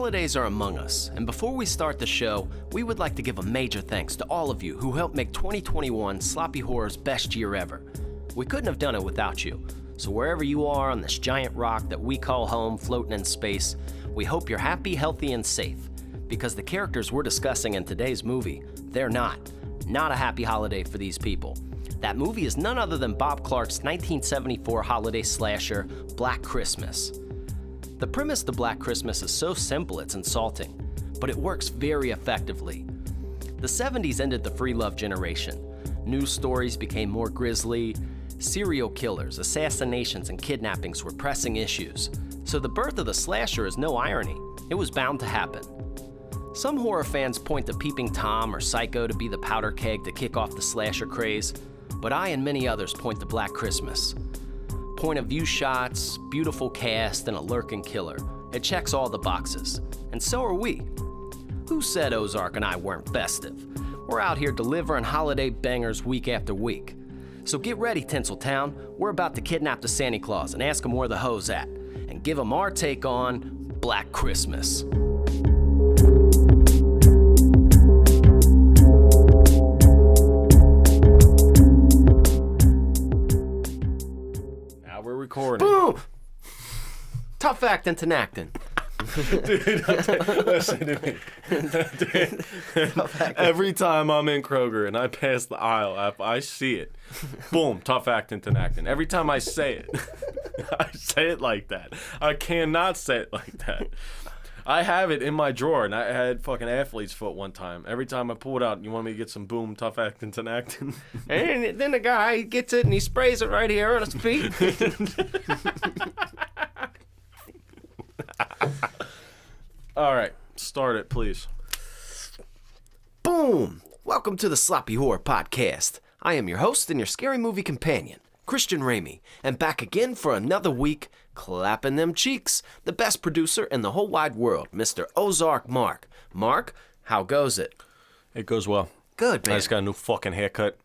holidays are among us, and before we start the show, we would like to give a major thanks to all of you who helped make 2021 Sloppy Horror's best year ever. We couldn't have done it without you, so wherever you are on this giant rock that we call home floating in space, we hope you're happy, healthy, and safe, because the characters we're discussing in today's movie, they're not a happy holiday for these people. That movie is none other than Bob Clark's 1974 holiday slasher, Black Christmas. The premise to Black Christmas is so simple it's insulting, but it works very effectively. The 70s ended the free love generation. News stories became more grisly. Serial killers, assassinations, and kidnappings were pressing issues. So the birth of the slasher is no irony. It was bound to happen. Some horror fans point to Peeping Tom or Psycho to be the powder keg to kick off the slasher craze, but I and many others point to Black Christmas. Point of view shots, beautiful cast, and a lurking killer. It checks all the boxes. And so are we. Who said Ozark and I weren't festive? We're out here delivering holiday bangers week after week. So get ready, Tinseltown. We're about to kidnap the Santa Claus and ask him where the hoe's at, and give him our take on Black Christmas. Recording. Boom! Tough acting to acting. Dude, listen to me. Dude, every time I'm in Kroger and I pass the aisle, I see it. Boom, tough acting to acting. Every time I say it, I say it like that. I cannot say it like that. I have it in my drawer, and I had fucking athlete's foot one time. Every time I pull it out, you want me to get some boom, tough acting to acting? And then the guy gets it and he sprays it right here on his feet. All right, start it, please. Boom! Welcome to the Sloppy Horror Podcast. I am your host and your scary movie companion, Christian Ramey, and back again for another week, clapping them cheeks, the best producer in the whole wide world, Mr. Ozark Mark. Mark, how goes it? It goes well. Good, man. I just got a new fucking haircut.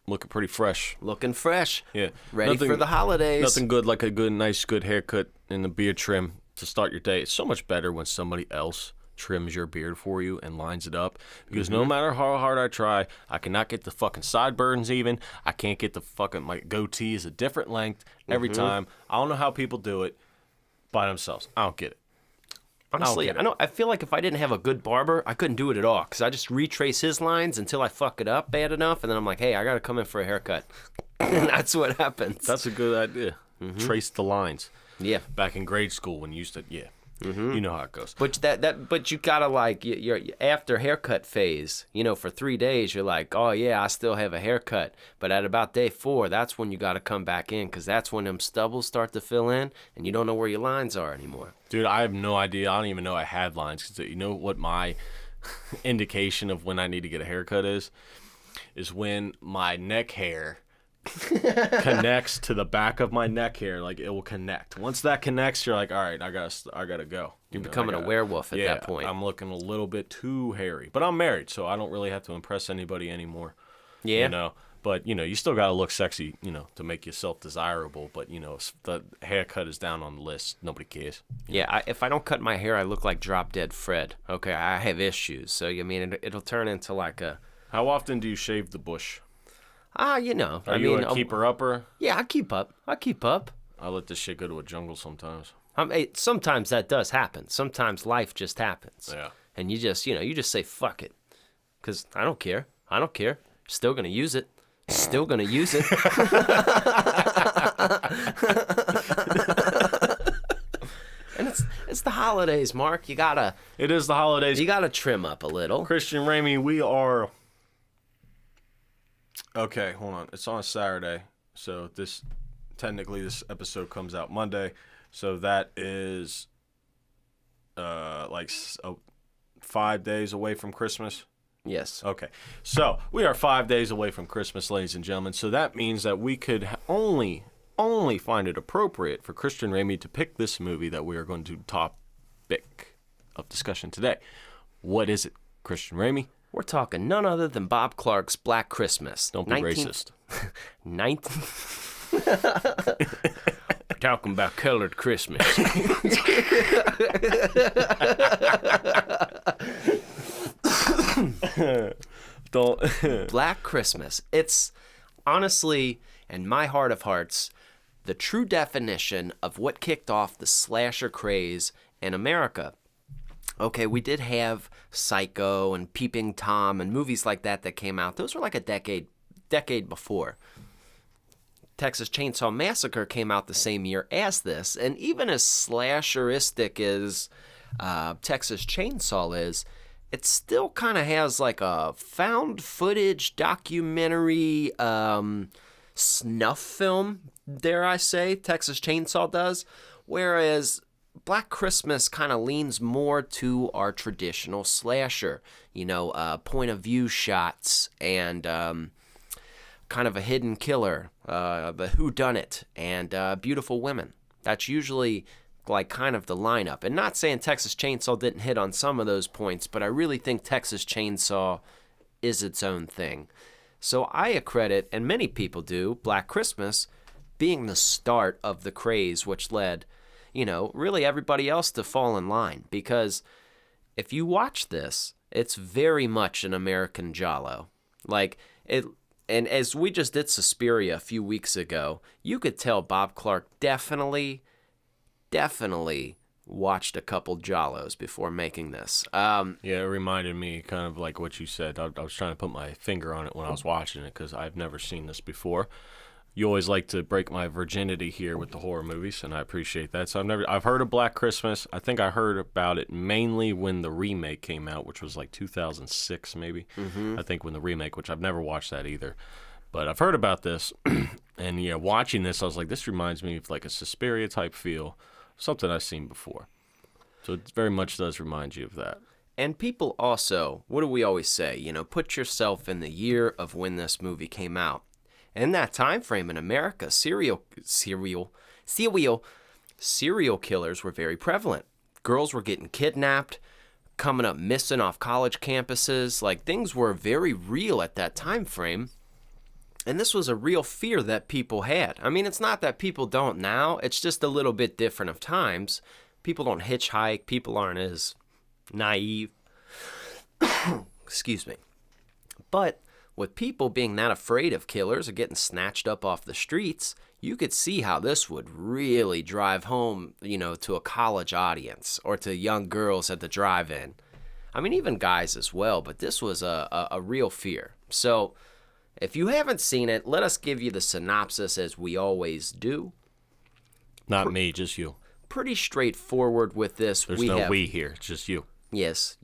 Looking pretty fresh. Looking fresh. Yeah. Ready for the holidays. Nothing good like a nice haircut and a beard trim to start your day. It's so much better when somebody else trims your beard for you and lines it up, because no matter how hard I try, I cannot get the fucking sideburns even. I can't get the fucking, my goatee is a different length every time. I don't know how people do it by themselves. I don't get it. Honestly, I feel like if I didn't have a good barber, I couldn't do it at all, because I just retrace his lines until I fuck it up bad enough, and then I'm like, hey, I gotta come in for a haircut. And that's what happens. That's a good idea. Trace the lines. Yeah. Back in grade school when you used to, you know how it goes. But but you gotta, like, your after haircut phase, for 3 days, you're like, oh yeah, I still have a haircut. But at about day 4, that's when you gotta come back in, because that's when them stubbles start to fill in, and you don't know where your lines are anymore. Dude, I have no idea. I don't even know I had lines. Cause you know what my indication of when I need to get a haircut is when my neck hair connects to the back of my neck hair. Like, it will connect. Once that connects, you're like, all right, I gotta go. You're becoming a werewolf at that point. I'm looking a little bit too hairy, but I'm married, so I don't really have to impress anybody anymore. Yeah. But you still gotta look sexy, to make yourself desirable. But the haircut is down on the list. Nobody cares. Yeah, if I don't cut my hair, I look like Drop Dead Fred. Okay, I have issues, so it'll turn into like a. How often do you shave the bush? Are you a keeper-upper? Yeah, I keep up. I let this shit go to a jungle sometimes. Sometimes that does happen. Sometimes life just happens. Yeah. And you just say, fuck it. Because I don't care. Still going to use it. And it's the holidays, Mark. It is the holidays. You gotta trim up a little. Christian Ramey, we are. Okay, hold on. It's on a Saturday, so this episode comes out Monday, so that is 5 days away from Christmas. Yes. Okay, so we are 5 days away from Christmas, ladies and gentlemen. So that means that we could only find it appropriate for Christian Ramey to pick this movie that we are going to topic of discussion today. What is it, Christian Ramey? We're talking none other than Bob Clark's Black Christmas. Don't be racist. talking about colored Christmas. Black Christmas. It's honestly, in my heart of hearts, the true definition of what kicked off the slasher craze in America. Okay, we did have Psycho and Peeping Tom and movies like that came out. Those were like a decade before. Texas Chainsaw Massacre came out the same year as this, and even as slasheristic as Texas Chainsaw is, it still kind of has like a found footage documentary snuff film, dare I say, Texas Chainsaw does, whereas Black Christmas kind of leans more to our traditional slasher, point of view shots and kind of a hidden killer, the whodunit, and beautiful women. That's usually like kind of the lineup. And not saying Texas Chainsaw didn't hit on some of those points, but I really think Texas Chainsaw is its own thing. So I accredit, and many people do, Black Christmas being the start of the craze, which led, really everybody else to fall in line. Because if you watch this, it's very much an American giallo. Like, it. And as we just did Suspiria a few weeks ago, you could tell Bob Clark definitely watched a couple giallos before making this. Yeah, it reminded me kind of like what you said. I was trying to put my finger on it when I was watching it because I've never seen this before. You always like to break my virginity here with the horror movies, and I appreciate that. So I've heard of Black Christmas. I think I heard about it mainly when the remake came out, which was like 2006 maybe. Mm-hmm. I think when the remake, which I've never watched that either. But I've heard about this, and watching this, I was like, this reminds me of like a Suspiria type feel, something I've seen before. So it very much does remind you of that. And people also, what do we always say? Put yourself in the year of when this movie came out. In that time frame in America, serial killers were very prevalent. Girls were getting kidnapped, coming up missing off college campuses. Like, things were very real at that time frame. And this was a real fear that people had. I mean, it's not that people don't now. It's just a little bit different of times. People don't hitchhike. People aren't as naive. Excuse me. But with people being that afraid of killers or getting snatched up off the streets, you could see how this would really drive home, to a college audience or to young girls at the drive-in. I mean, even guys as well, but this was a real fear. So if you haven't seen it, let us give you the synopsis as we always do. Not me, just you. Pretty straightforward with this. There's no we here, it's just you. Yes.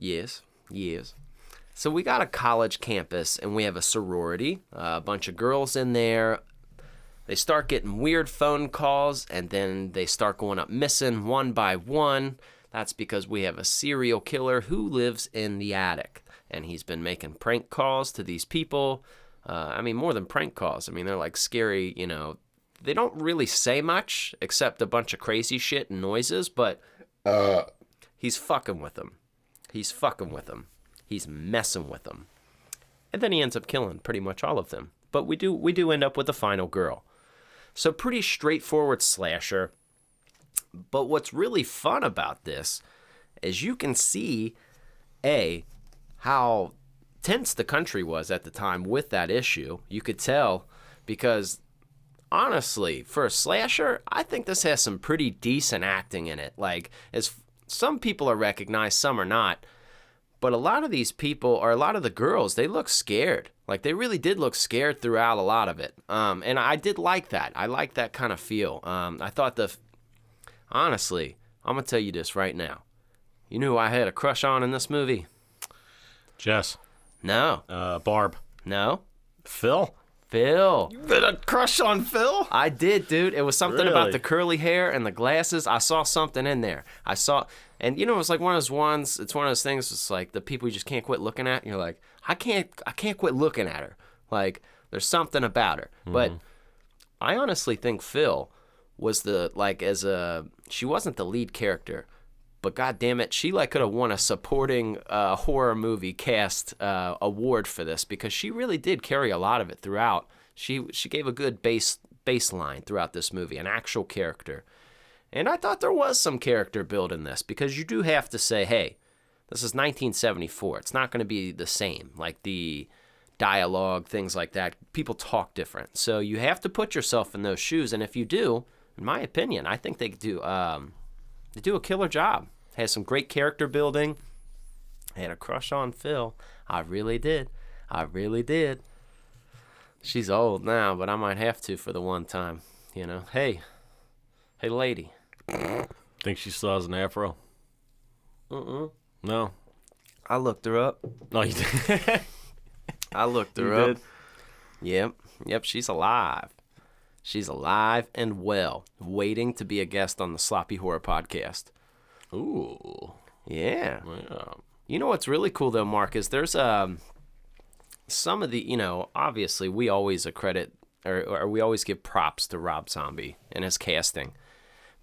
So we got a college campus, and we have a sorority, a bunch of girls in there. They start getting weird phone calls, and then they start going up missing one by one. That's because we have a serial killer who lives in the attic, and he's been making prank calls to these people. More than prank calls. I mean, they're like scary, They don't really say much except a bunch of crazy shit and noises, but he's fucking with them. He's messing with them. And then he ends up killing pretty much all of them. But we do end up with the final girl. So pretty straightforward slasher. But what's really fun about this is you can see, how tense the country was at the time with that issue. You could tell because, honestly, for a slasher, I think this has some pretty decent acting in it. Like, as some people are recognized, some are not. But a lot of these people, or a lot of the girls, they look scared. Like, they really did look scared throughout a lot of it. And I did like that. I like that kind of feel. I thought honestly, I'm going to tell you this right now. You knew who I had a crush on in this movie? Jess. No. Barb. No. Phil. Phil. You had a crush on Phil? I did, dude. It was something about the curly hair and the glasses. I saw something in there. And it was like one of those ones, it's one of those things, it's like the people you just can't quit looking at. And you're like, I can't quit looking at her. Like, there's something about her. Mm-hmm. But I honestly think Phil was she wasn't the lead character, but god damn it, she could have won a supporting horror movie cast award for this, because she really did carry a lot of it throughout. She gave a good base space line throughout this movie, an actual character. And I thought there was some character built in this, because you do have to say, hey, this is 1974. It's not going to be the same. Like the dialogue, things like that. People talk different. So you have to put yourself in those shoes. And if you do, in my opinion, I think they do a killer job. Has some great character building. I had a crush on Phil. I really did. She's old now, but I might have to for the one time. You know, hey lady. Think she still has an afro? No. I looked her up. No, you did. I looked her up. Did? Yep, she's alive. She's alive and well, waiting to be a guest on the Sloppy Horror Podcast. Ooh. Yeah. Yeah. You know what's really cool, though, Mark, is there's some of the, you know, obviously we always accredit, or we always give props to Rob Zombie and his casting.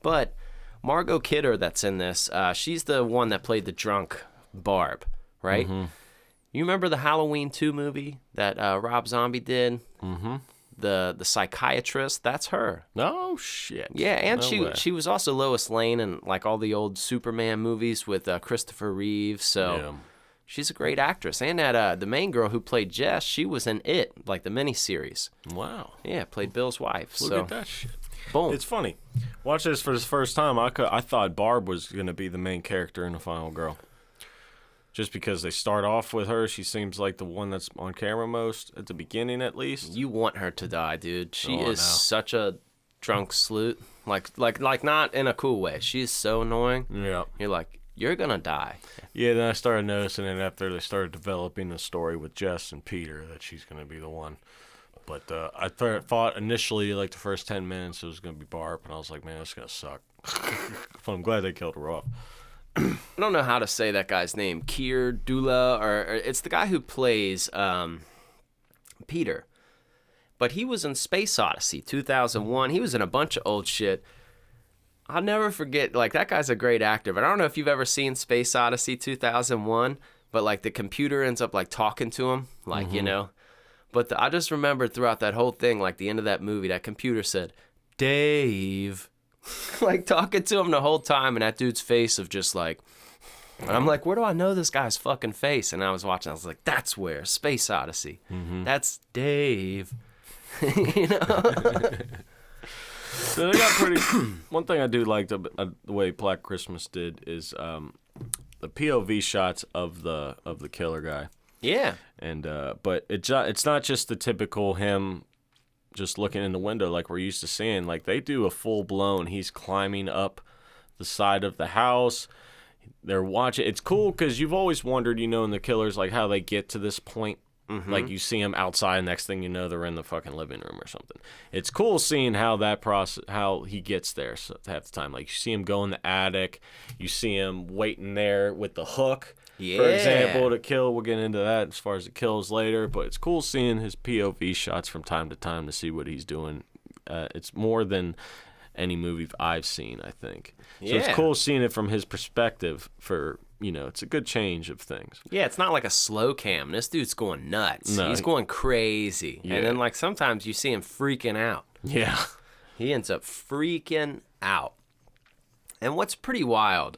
But Margot Kidder that's in this, she's the one that played the drunk Barb, right? Mm-hmm. You remember the Halloween 2 movie that Rob Zombie did? Mm-hmm. The psychiatrist, that's her. No shit. Yeah, and No she was also Lois Lane in like all the old Superman movies with Christopher Reeve. So she's a great actress. And that the main girl who played Jess, she was in It, like the miniseries. Wow. Yeah, played Bill's wife. Look at that shit. Boom. It's funny. Watch this for the first time. I thought Barb was gonna be the main character in The Final Girl. Just because they start off with her, she seems like the one that's on camera most, at the beginning at least. You want her to die, dude. She is such a drunk sloot. Like not in a cool way. She's so annoying. Yeah. You're like, you're gonna die. Yeah, then I started noticing it after they started developing the story with Jess and Peter that she's gonna be the one. But I thought initially, like the first 10 minutes, it was gonna be Barb, and I was like, man, this is gonna suck. But I'm glad they killed her off. I don't know how to say that guy's name. Keir Dula, or it's the guy who plays Peter. But he was in Space Odyssey 2001. He was in a bunch of old shit. I'll never forget, like, that guy's a great actor. But I don't know if you've ever seen Space Odyssey 2001, but, like, the computer ends up, like, talking to him, like, you know. But I just remember throughout that whole thing, like, the end of that movie, that computer said, Dave. Like, talking to him the whole time, and that dude's face of just, like... And I'm like, where do I know this guy's fucking face? And I was watching, I was like, that's where, Space Odyssey. That's Dave. You know? So they got pretty... One thing I do like the way Black Christmas did is the POV shots of the killer guy. Yeah. And but it's not just the typical him just looking in the window like we're used to seeing. Like, they do a full-blown, he's climbing up the side of the house. They're watching. It's cool because you've always wondered, you know, in the killers, like, how they get to this point. Like, you see them outside, next thing you know, they're in the fucking living room or something. It's cool seeing how that process, how he gets there half the time. Like, you see him go in the attic. You see him waiting there with the hook. Yeah. For example, to kill. We'll get into that as far as the kills later, but it's cool seeing his POV shots from time to time to see what he's doing. It's more than any movie I've seen, I think. So it's cool seeing it from his perspective for, you know, it's a good change of things. Yeah, it's not like a slow cam. This dude's going nuts. No, he's going crazy. Yeah. And then, like, sometimes you see him freaking out. Yeah. He ends up freaking out. And what's pretty wild,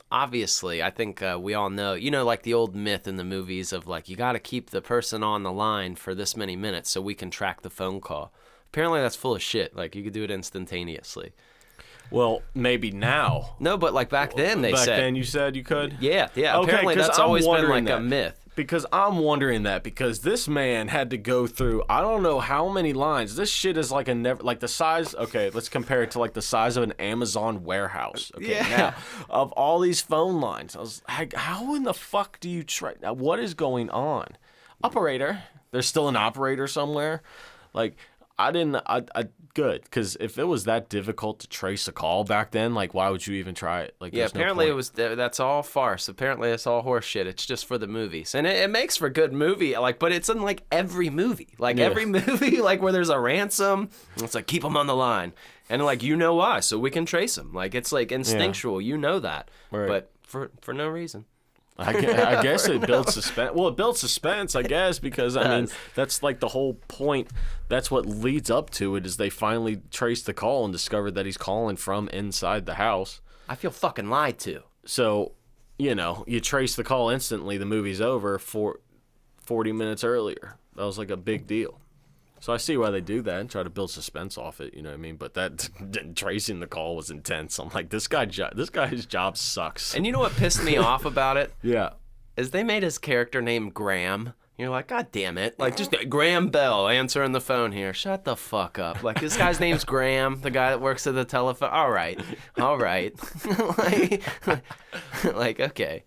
obviously, I think we all know, you know, like the old myth in the movies of, like, you got to keep the person on the line for this many minutes so we can track the phone call. Apparently that's full of shit. Like, you could do it instantaneously. Well, maybe now. No, but, like, back then they said. Back then you said you could? Yeah. Okay, apparently that's always been, like, a myth. Because I'm wondering that, because this man had to go through, I don't know how many lines. This shit is like like the size, okay, let's compare it to like the size of an Amazon warehouse. Okay, now, of all these phone lines, I was like, how in the fuck do you try, what is going on? Operator, there's still an operator somewhere? Like, good, because if it was that difficult to trace a call back then, like, why would you even try it? Like, yeah, apparently that's all farce. Apparently it's all horse shit. It's just for the movies, and it makes for good movie. Like, but it's in like every movie, every movie, like where there's a ransom. It's like, keep them on the line, and like, you know why? So we can trace them. Like, it's like instinctual. You know that, right. But for no reason. I guess it builds suspense. Well, it builds suspense, I guess, because, I mean, that's like the whole point. That's what leads up to it, is they finally trace the call and discover that he's calling from inside the house. I feel fucking lied to. So, you know, you trace the call instantly, the movie's over 40 minutes earlier. That was like a big deal. So I see why they do that and try to build suspense off it, you know what I mean? But that tracing the call was intense. I'm like, this guy's job sucks. And you know what pissed me off about it? Yeah. Is they made his character named Graham. You're like, God damn it. Like, just Graham Bell answering the phone here. Shut the fuck up. Like, this guy's name's Graham, the guy that works at the telephone. All right. like, okay.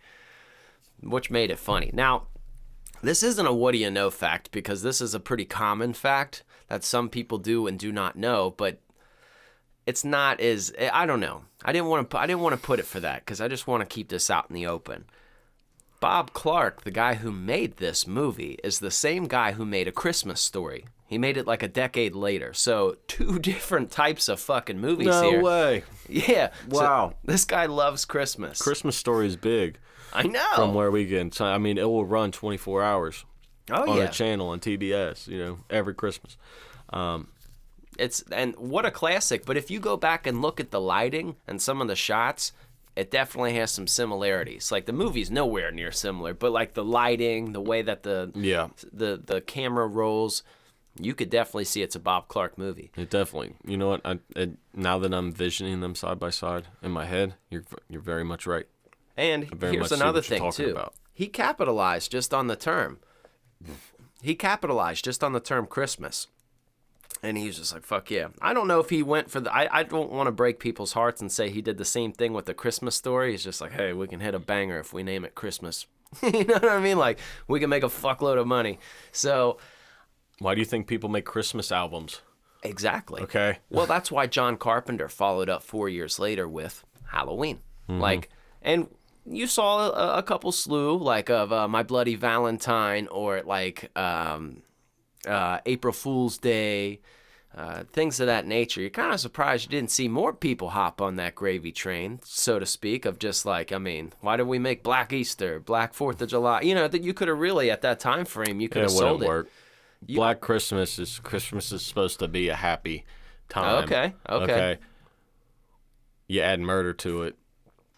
Which made it funny. Now, this isn't a what do you know fact, because this is a pretty common fact that some people do and do not know, but it's not as, I don't know. I didn't want to put it for that, because I just want to keep this out in the open. Bob Clark, the guy who made this movie, is the same guy who made A Christmas Story. He made it like a decade later. So 2 different types of fucking movies here. No way. Yeah. Wow. So this guy loves Christmas. Christmas Story is big. I know. From where we get. So, I mean, it will run 24 hours on a channel on TBS, you know, every Christmas. And what a classic. But if you go back and look at the lighting and some of the shots, it definitely has some similarities. Like, the movie's nowhere near similar, but like the lighting, the way that the camera rolls, you could definitely see it's a Bob Clark movie. It definitely. You know what? Now that I'm visioning them side by side in my head, you're very much right. And here's another thing too. About. He capitalized just on the term. Christmas. And he was just like, fuck yeah. I don't know if he went for I don't want to break people's hearts and say he did the same thing with The Christmas Story. He's just like, hey, we can hit a banger if we name it Christmas. You know what I mean? Like, we can make a fuckload of money. So, why do you think people make Christmas albums? Exactly. Okay. Well, that's why John Carpenter followed up 4 years later with Halloween. Mm-hmm. Like, and you saw a couple slew, like, of My Bloody Valentine, or like April Fool's Day, things of that nature. You're kind of surprised you didn't see more people hop on that gravy train, so to speak, of just like, I mean, why did we make Black Easter, Black 4th of July? You know, that you could have really, at that time frame, you could have sold it. Work. Black Christmas is supposed to be a happy time. Okay. You add murder to it.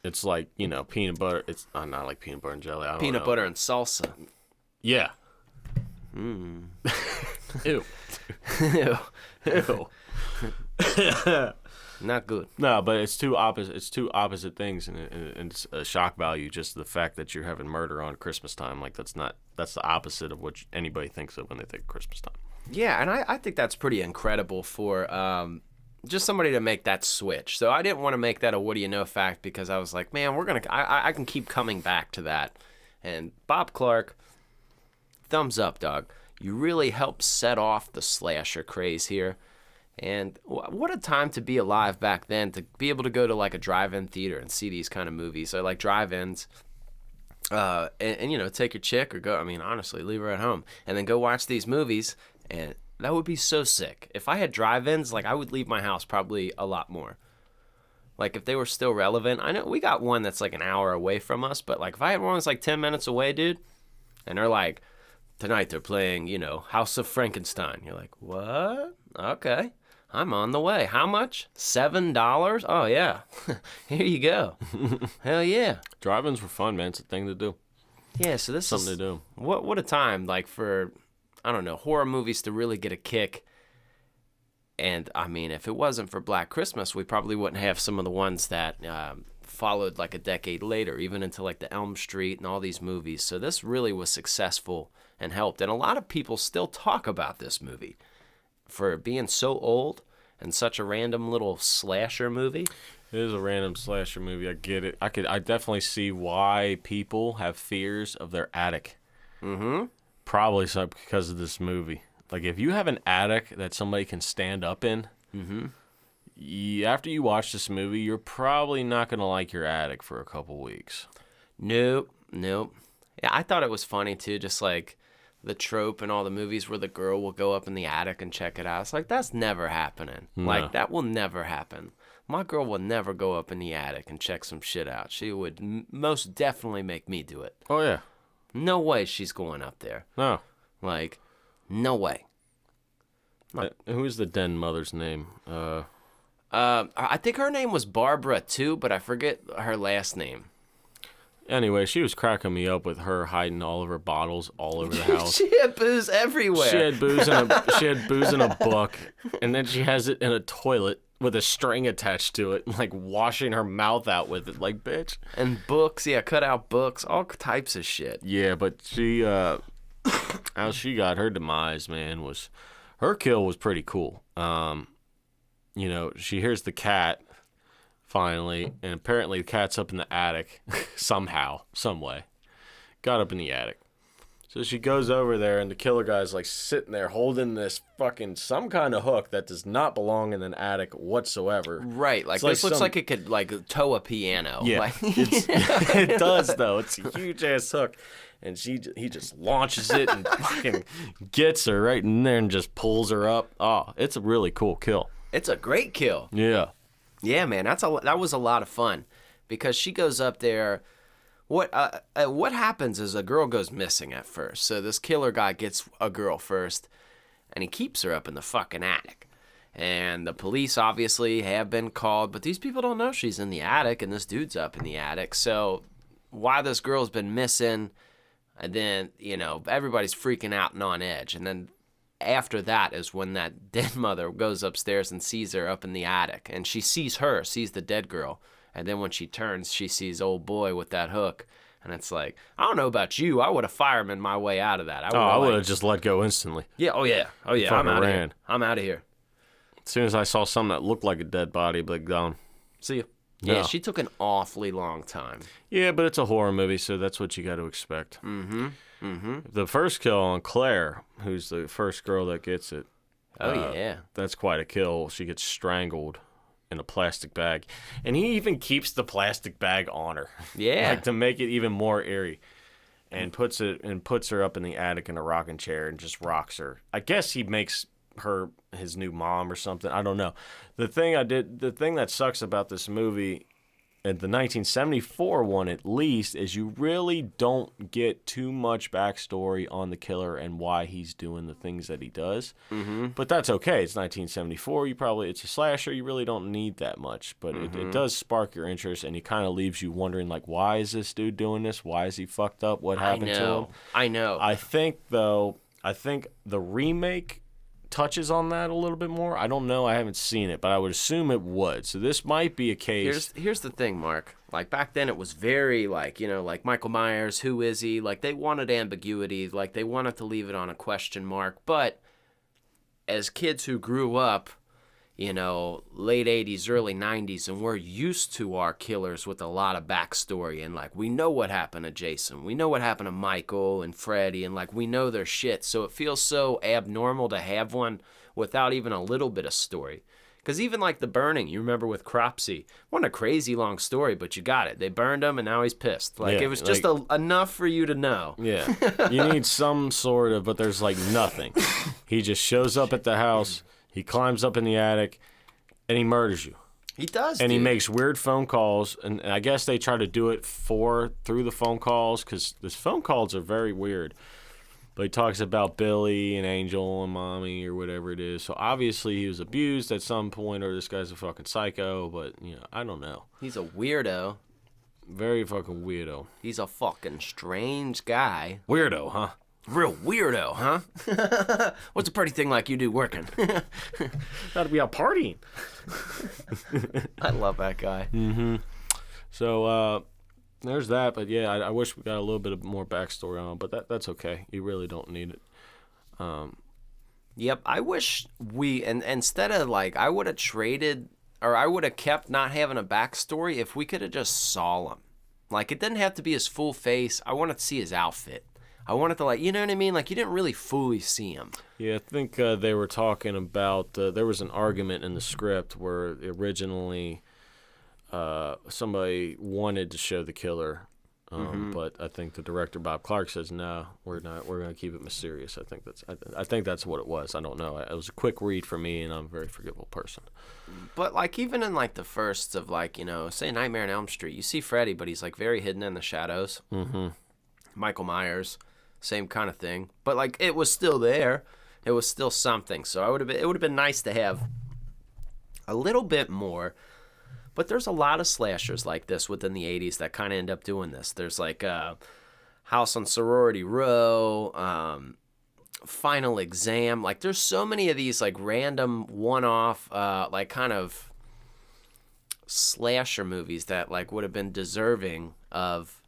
It's like, you know, peanut butter. It's not like peanut butter and jelly. I don't know. Peanut butter and salsa. Yeah. Ew. Ew. Not good. No, but it's two opposite things, and it's a shock value. Just the fact that you're having murder on Christmas time, like that's the opposite of what anybody thinks of when they think Christmas time. Yeah, and I think that's pretty incredible for just somebody to make that switch. So I didn't want to make that a what do you know fact, because I was like, man, I can keep coming back to that. And Bob Clark, thumbs up, dog. You really helped set off the slasher craze here. And what a time to be alive back then, to be able to go to like a drive-in theater and see these kind of movies. So like drive-ins, and you know, take your chick or go, I mean, honestly, leave her at home and then go watch these movies. And that would be so sick. If I had drive-ins, like, I would leave my house probably a lot more. Like, if they were still relevant. I know we got one that's like an hour away from us, but like if I had one that's like 10 minutes away, dude, and they're like, tonight they're playing, you know, House of Frankenstein. You're like, what? Okay. I'm on the way. How much? $7? Oh, yeah. Here you go. Hell yeah. Drive-ins were fun, man. It's a thing to do. Yeah, so this something is... to do. What a time, like, for, I don't know, horror movies to really get a kick. And, I mean, if it wasn't for Black Christmas, we probably wouldn't have some of the ones that followed, like, a decade later, even into, like, the Elm Street and all these movies. So this really was successful and helped. And a lot of people still talk about this movie for being so old and such a random little slasher movie. It is a random slasher movie. I get it. I definitely see why people have fears of their attic. Mm-hmm. Probably so because of this movie. Like, if you have an attic that somebody can stand up in, after you watch this movie, you're probably not going to like your attic for a couple weeks. Nope. Yeah, I thought it was funny, too, just like the trope in all the movies where the girl will go up in the attic and check it out. It's like, that's never happening. No. Like, that will never happen. My girl will never go up in the attic and check some shit out. She would most definitely make me do it. Oh, yeah. No way she's going up there. No. Like, no way. Who's the den mother's name? I think her name was Barbara, too, but I forget her last name. Anyway, she was cracking me up with her hiding all of her bottles all over the house. She had booze everywhere. She had booze in a book, and then she has it in a toilet with a string attached to it, like washing her mouth out with it, like, bitch. And books, yeah, cut out books, all types of shit. Yeah, but she, how she got her demise, man, was, her kill was pretty cool. You know, she hears the cat, finally, and apparently the cat's up in the attic, somehow, some way. Got up in the attic. So she goes over there, and the killer guy's like sitting there holding this fucking some kind of hook that does not belong in an attic whatsoever. Right, like this looks like it could like tow a piano. Yeah, like, it does though. It's a huge ass hook, and he just launches it and fucking gets her right in there and just pulls her up. Oh, it's a really cool kill. It's a great kill. Yeah, yeah, man. That was a lot of fun because she goes up there. What happens is a girl goes missing at first. So this killer guy gets a girl first, and he keeps her up in the fucking attic. And the police obviously have been called, but these people don't know she's in the attic, and this dude's up in the attic. So why this girl's been missing, and then, you know, everybody's freaking out and on edge. And then after that is when that dead mother goes upstairs and sees her up in the attic. And she sees the dead girl. And then when she turns, she sees old boy with that hook. And it's like, I don't know about you. I would have fireman my way out of that. I would have just let go instantly. Yeah, oh yeah. I'm out of here. I'm out of here. As soon as I saw something that looked like a dead body, I'd be like, gone. See you. No. Yeah, she took an awfully long time. Yeah, but it's a horror movie, so that's what you got to expect. The first kill on Claire, who's the first girl that gets it. Oh, yeah. That's quite a kill. She gets strangled in a plastic bag. And he even keeps the plastic bag on her. Yeah. Like to make it even more eerie. And puts her up in the attic in a rocking chair and just rocks her. I guess he makes her his new mom or something. I don't know. The thing that sucks about this movie, and the 1974 one at least, is you really don't get too much backstory on the killer and why he's doing the things that he does. But that's okay. It's 1974. It's a slasher. You really don't need that much. But it does spark your interest, and he kind of leaves you wondering, like, why is this dude doing this? Why is he fucked up? What happened to him? I know. I think the remake touches on that a little bit more. I don't know. I haven't seen it, but I would assume it would. So this might be a case. Here's the thing, Mark. Like, back then it was very, like, you know, like Michael Myers, who is he? Like, they wanted ambiguity. Like, they wanted to leave it on a question mark. But as kids who grew up, you know, late 80s, early 90s, and we're used to our killers with a lot of backstory. And, like, we know what happened to Jason. We know what happened to Michael and Freddy. And, like, we know their shit. So it feels so abnormal to have one without even a little bit of story. Because even, like, The Burning, you remember with Cropsey. Wasn't a crazy long story, but you got it. They burned him, and now he's pissed. Like, yeah, it was just enough for you to know. Yeah. You need some sort of, but there's, like, nothing. He just shows up at the house. He climbs up in the attic, and he murders you. He does, And dude. he makes weird phone calls, and I guess they try to do it through the phone calls, because his phone calls are very weird. But he talks about Billy and Angel and Mommy or whatever it is. So obviously he was abused at some point, or this guy's a fucking psycho, but, you know, I don't know. He's a weirdo. Very fucking weirdo. He's a fucking strange guy. Weirdo, huh? Real weirdo, huh? What's a pretty thing like you do working? Gotta be out partying. I love that guy. So, there's that. But yeah, I wish we got a little bit of more backstory on it, but that's okay. You really don't need it. Yep, I wish and instead of, like, I would have traded, or I would have kept not having a backstory if we could have just saw him. Like, it didn't have to be his full face. I wanted to see his outfit. I wanted to, like, you know what I mean? Like, you didn't really fully see him. Yeah, I think they were talking about, there was an argument in the script where originally somebody wanted to show the killer But I think the director Bob Clark says no, we're not. We're going to keep it mysterious. I think that's what it was. I don't know. It was a quick read for me, and I'm a very forgivable person. But like even in like the first of like say Nightmare on Elm Street, you see Freddy, but he's like very hidden in the shadows. Mm-hmm. Michael Myers, same kind of thing. But like it was still there. It was still something. So it would have been nice to have a little bit more. But there's a lot of slashers like this within the 80s that kind of end up doing this. There's like House on Sorority Row, Final Exam. Like there's so many of these like random one-off like kind of slasher movies that like would have been deserving of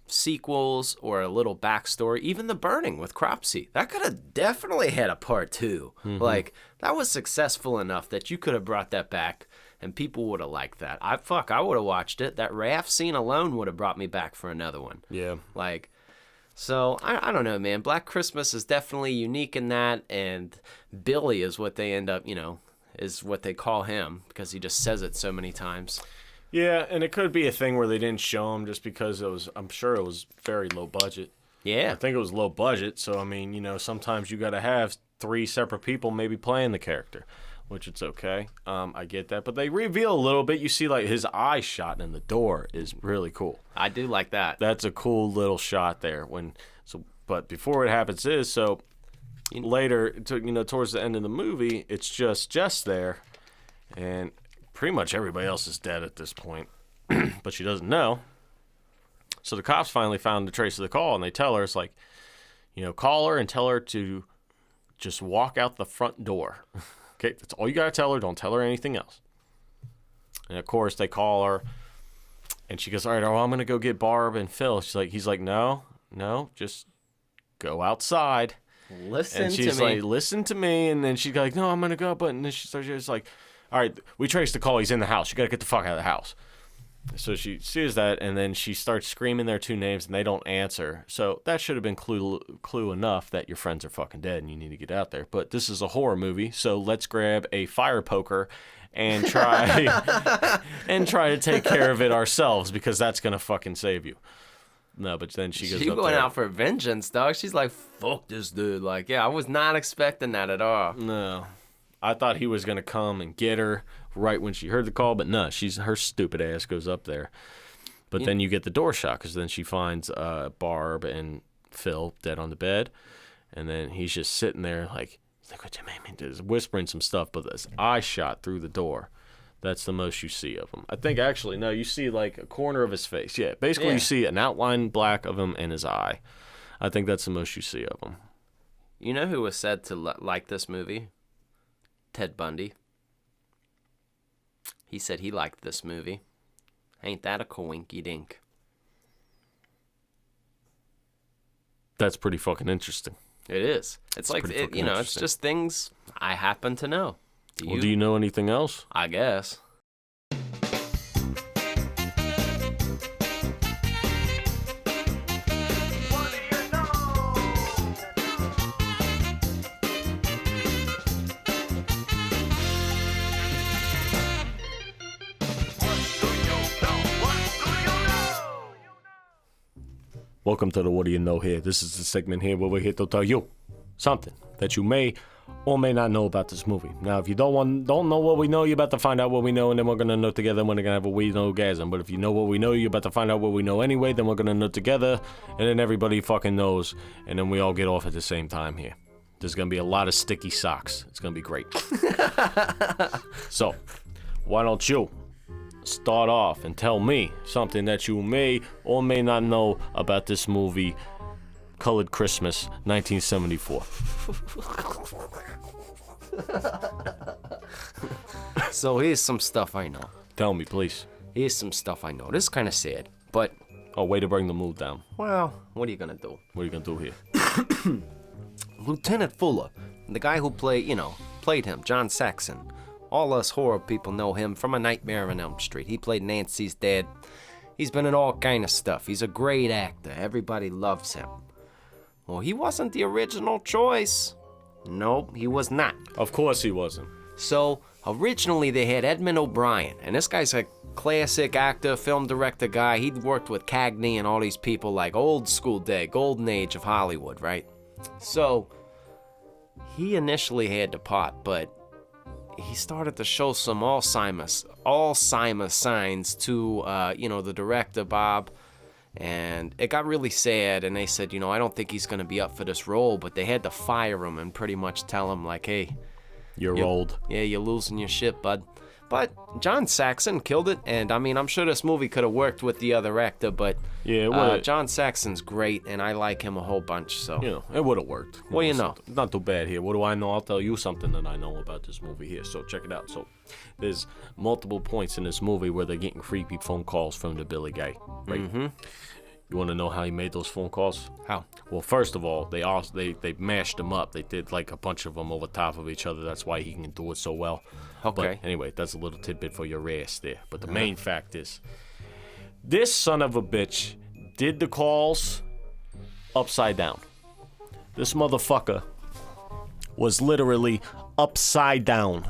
sequels or a little backstory. Even The Burning with Cropsey, that could have definitely had a part 2. Mm-hmm. Like that was successful enough that you could have brought that back. And people would have liked that. I would have watched it. That raft scene alone would have brought me back for another one. Yeah. Like, so I don't know, man. Black Christmas is definitely unique in that. And Billy is what they end up, is what they call him because he just says it so many times. Yeah, and it could be a thing where they didn't show him just because I'm sure it was very low budget. Yeah. I think it was low budget. So, I mean, sometimes you got to have 3 separate people maybe playing the character. Which it's okay. I get that. But they reveal a little bit. You see, like, his eye shot in the door is really cool. I do like that. That's a cool little shot there. But before it happens later, towards the end of the movie, it's just Jess there. And pretty much everybody else is dead at this point. But she doesn't know. So the cops finally found the trace of the call, and they tell her, it's like, call her and tell her to just walk out the front door. Okay, that's all you got to tell her. Don't tell her anything else. And, of course, they call her, and she goes, all right, I'm going to go get Barb and Phil. He's like, no, just go outside. Listen to me. And she's like, listen to me. And then she's like, no, I'm going to go. But then she's like, all right, we traced the call. He's in the house. You got to get the fuck out of the house. So she sees that, and then she starts screaming their 2 names, and they don't answer. So that should have been clue enough that your friends are fucking dead and you need to get out there. But this is a horror movie, so let's grab a fire poker and try to take care of it ourselves because that's gonna fucking save you. No, but then she goes. She going out for vengeance, dog. She's like, fuck this dude. Like, yeah, I was not expecting that at all. No. I thought he was going to come and get her right when she heard the call, but no, her stupid ass goes up there. But then you get the door shot because then she finds Barb and Phil dead on the bed, and then he's just sitting there like what you made me do, whispering some stuff, but this eye shot through the door. That's the most you see of him. I think actually, no, you see like a corner of his face. Yeah, basically you see an outline black of him and his eye. I think that's the most you see of him. You know who was said to like this movie? Ted Bundy. He said he liked this movie. Ain't that a coinky dink? That's pretty fucking interesting. It is. It's like, it's just things I happen to know. Do you know anything else? I guess. Welcome to the What Do You Know here. This is the segment here where we're here to tell you something that you may or may not know about this movie. Now, if you don't know what we know, you're about to find out what we know, and then we're going to know together, and we're going to have a we know-gasm. But if you know what we know, you're about to find out what we know anyway, then we're going to know together, and then everybody fucking knows, and then we all get off at the same time here. There's going to be a lot of sticky socks. It's going to be great. So, why don't you start off and tell me something that you may or may not know about this movie, Colored Christmas, 1974. So here's some stuff I know. Tell me, please. Here's some stuff I know. This is kind of sad, but... Oh, way to bring the mood down. Well, what are you going to do? What are you going to do here? Lieutenant Fuller, the guy who played him, John Saxon. All us horror people know him from A Nightmare on Elm Street. He played Nancy's dad. He's been in all kind of stuff. He's a great actor. Everybody loves him. Well, he wasn't the original choice. Nope, he was not. Of course he wasn't. So, originally they had Edmond O'Brien, and this guy's like classic actor, film director guy. He'd worked with Cagney and all these people, like old school day, golden age of Hollywood, right? So he initially had to part, but he started to show some Alzheimer's signs to, the director, Bob. And it got really sad, and they said, I don't think he's going to be up for this role, but they had to fire him and pretty much tell him, like, hey, you're old. Yeah, you're losing your shit, bud. But John Saxon killed it, and I mean, I'm sure this movie could have worked with the other actor, but John Saxon's great, and I like him a whole bunch, so. It would have worked. Well, It's not too bad here. What do I know? I'll tell you something that I know about this movie here, so check it out. So there's multiple points in this movie where they're getting creepy phone calls from the Billy guy, right? Mm-hmm. You want to know how he made those phone calls? How? Well, first of all, they mashed them up. They did like a bunch of them over top of each other. That's why he can do it so well. Okay. But anyway, that's a little tidbit for your ass there. But the main fact is, this son of a bitch did the calls upside down. This motherfucker was literally upside down.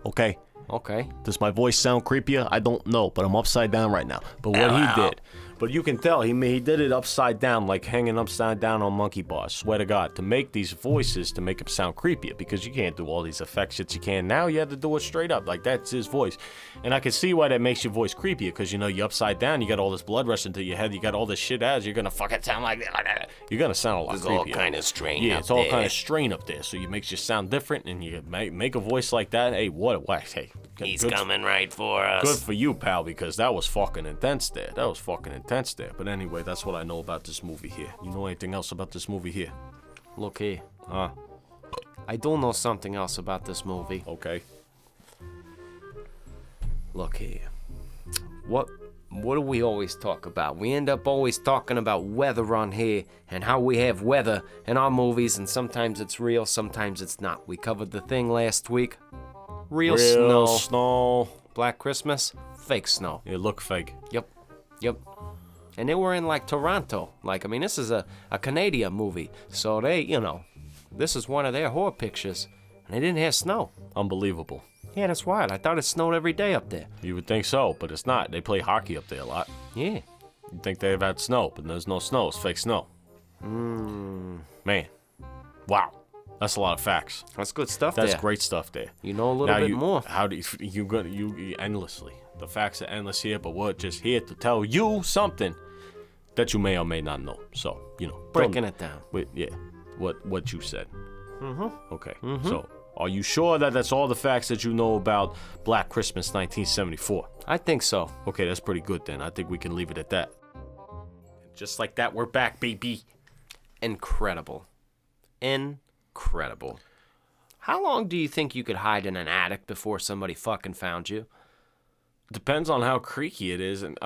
Okay? Okay. Does my voice sound creepier? I don't know, but I'm upside down right now. But what he did, but you can tell he did it upside down, like hanging upside down on monkey bars. Swear to God, to make these voices to make them sound creepier, because you can't do all these effects shit you can now. You have to do it straight up, like that's his voice. And I can see why that makes your voice creepier, because you're upside down, you got all this blood rushing to your head, you got all this shit as you're gonna fucking sound like that. You're gonna sound a lot creepier. It's all kind of strain. Yeah, it's all kind of strain up there, so it makes you sound different, and you make a voice like that. Hey, what? Hey. He's coming right for us. Good for you, pal, because that was fucking intense there. But anyway, that's what I know about this movie here. You know anything else about this movie here? Look here. Huh? I do know something else about this movie. Okay. Look here. What do we always talk about? We end up always talking about weather on here and how we have weather in our movies, and sometimes it's real, sometimes it's not. We covered The Thing last week. Real snow. Black Christmas, fake snow. It looked fake. Yep. And they were in like Toronto. This is a Canadian movie. So they, this is one of their horror pictures. And they didn't have snow. Unbelievable. Yeah, that's wild. I thought it snowed every day up there. You would think so, but it's not. They play hockey up there a lot. Yeah. You'd think they've had snow, but there's no snow. It's fake snow. Man. Wow. That's a lot of facts. That's good stuff. That's great stuff there. You know a little bit more. How do you endlessly? The facts are endless here, but we're just here to tell you something that you may or may not know. So, breaking it down. What you said. Mm-hmm. Okay. Mm-hmm. So, are you sure that that's all the facts that you know about Black Christmas 1974? I think so. Okay, that's pretty good then. I think we can leave it at that. Just like that, we're back, baby. Incredible. How long do you think you could hide in an attic before somebody fucking found you? Depends on how creaky it is. And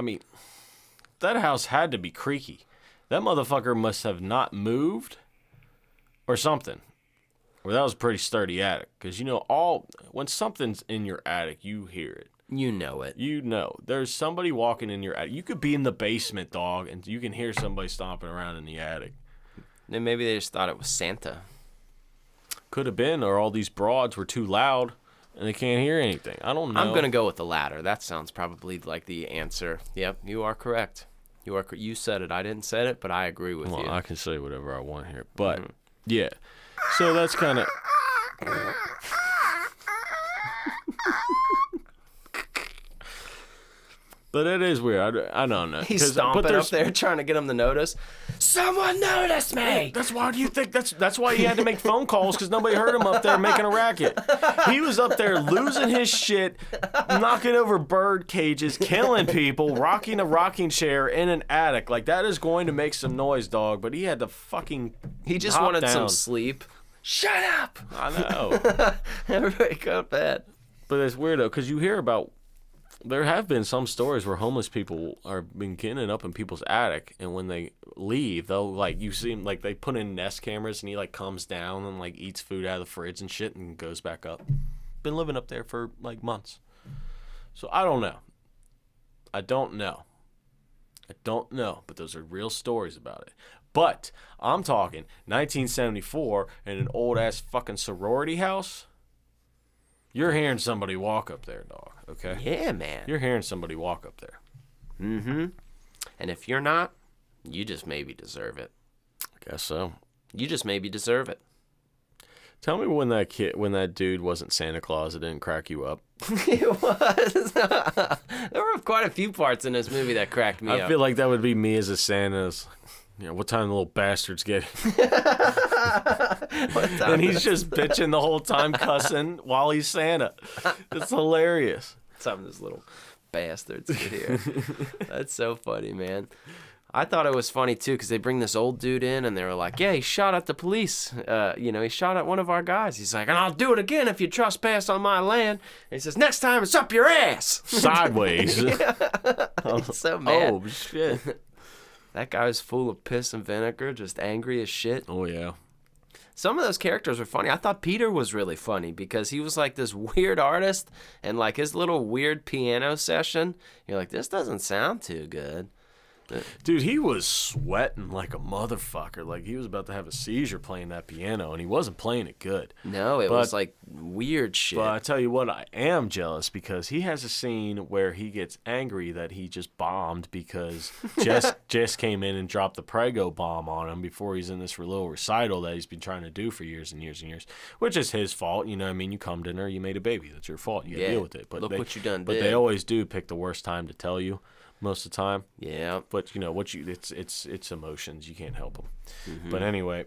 that house had to be creaky. That motherfucker must have not moved or something. Or that was a pretty sturdy attic. Because, when something's in your attic, you hear it. You know it. There's somebody walking in your attic. You could be in the basement, dog, and you can hear somebody stomping around in the attic. Then maybe they just thought it was Santa. Could have been, or all these broads were too loud and they can't hear anything. I don't know. I'm going to go with the latter. That sounds probably like the answer. Yep, you are correct. You said it. I didn't say it, but I agree with you. I can say whatever I want here. But, yeah. So that's kind of... But it is weird. I don't know. He's stomping up there trying to get him to notice. Someone noticed me! That's why do you think that's why he had to make phone calls, because nobody heard him up there making a racket. He was up there losing his shit, knocking over bird cages, killing people, rocking a rocking chair in an attic. Like, that is going to make some noise, dog. But he had to fucking He just wanted some sleep. Shut up! I know. Everybody got that. But it's weird, though, because you hear about... There have been some stories where homeless people are been getting up in people's attic, and when they leave, they'll you see him they put in Nest cameras, and he comes down and eats food out of the fridge and shit, and goes back up. Been living up there for months. So I don't know, but those are real stories about it. But I'm talking 1974 in an old ass fucking sorority house. You're hearing somebody walk up there, dog, okay? Yeah, man. You're hearing somebody walk up there. Mm-hmm. And if you're not, you just maybe deserve it. I guess so. You just maybe deserve it. Tell me when that dude wasn't Santa Claus, it didn't crack you up. It was. There were quite a few parts in this movie that cracked me up. I feel like that would be me as a Santa. What time the little bastards get? And he's just bitching the whole time, cussing while he's Santa. It's hilarious. Some of those little bastards get here. That's so funny, man. I thought it was funny, too, because they bring this old dude in, and they were like, yeah, he shot at the police. He shot at one of our guys. He's like, and I'll do it again if you trespass on my land. And he says, next time it's up your ass. Sideways. He's so mad. Oh, shit. That guy was full of piss and vinegar, just angry as shit. Oh, yeah. Some of those characters were funny. I thought Peter was really funny because he was like this weird artist, and like his little weird piano session, you're like, this doesn't sound too good. Dude, he was sweating like a motherfucker. Like, he was about to have a seizure playing that piano, and he wasn't playing it good. No, it was like weird shit. But I tell you what, I am jealous because he has a scene where he gets angry that he just bombed because Jess came in and dropped the Prego bomb on him before he's in this little recital that he's been trying to do for years and years and years, which is his fault. You know what I mean? You cummed in her, you made a baby. That's your fault. You got to deal with it. But look what you done But did. they always do pick the worst time to tell you. Most of the time, yeah. But it's emotions. You can't help them. Mm-hmm. But anyway,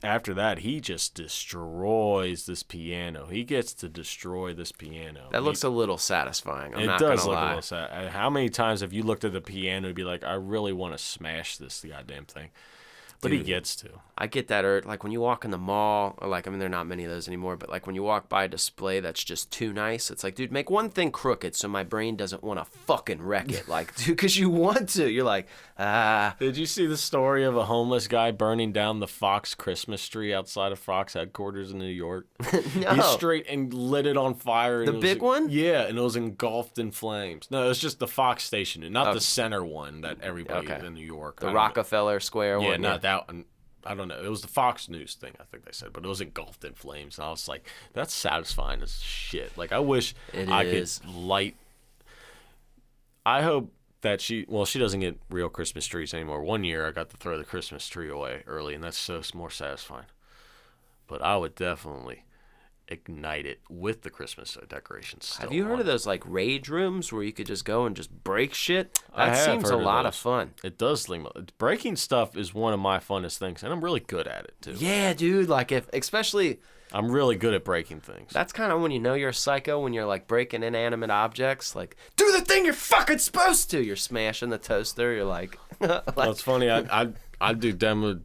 after that, he just destroys this piano. He gets to destroy this piano. That looks a little satisfying. I'm not gonna lie. It does look lie. a little sad. How many times have you looked at the piano and be like, I really want to smash this goddamn thing? But Dude, he gets to. I get that urge. Like when you walk in the mall, or like, I mean, there are not many of those anymore, but like when you walk by a display that's just too nice, it's like, dude, make one thing crooked so my brain doesn't want to fucking wreck it. Like, dude, because you want to. You're like, Did you see the story of a homeless guy burning down the Fox Christmas tree outside of Fox headquarters in New York? No. He straight and lit it on fire. And The big one? Yeah, and it was engulfed in flames. No, it was just the Fox station, not the center one that everybody in New York. The Rockefeller Square one? Yeah, not that one. I don't know. It was the Fox News thing, I think they said, but it was engulfed in flames. And I was like, that's satisfying as shit. Like, I wish I could light. I hope that she doesn't get real Christmas trees anymore. One year I got to throw the Christmas tree away early, and that's so more satisfying. But I would definitely ignite it with the Christmas decorations. Have you heard of those like rage rooms where you could just go and just break shit? I That have seems a heard of lot those. of fun. It does. Breaking stuff is one of my funnest things, and I'm really good at it too. Yeah, dude. Like especially I'm really good at breaking things. that's kind of when you know you're a psycho, when you're like breaking inanimate objects. Like, do the thing you're fucking supposed to. You're smashing the toaster. You're like, Well, it's funny. I do demo.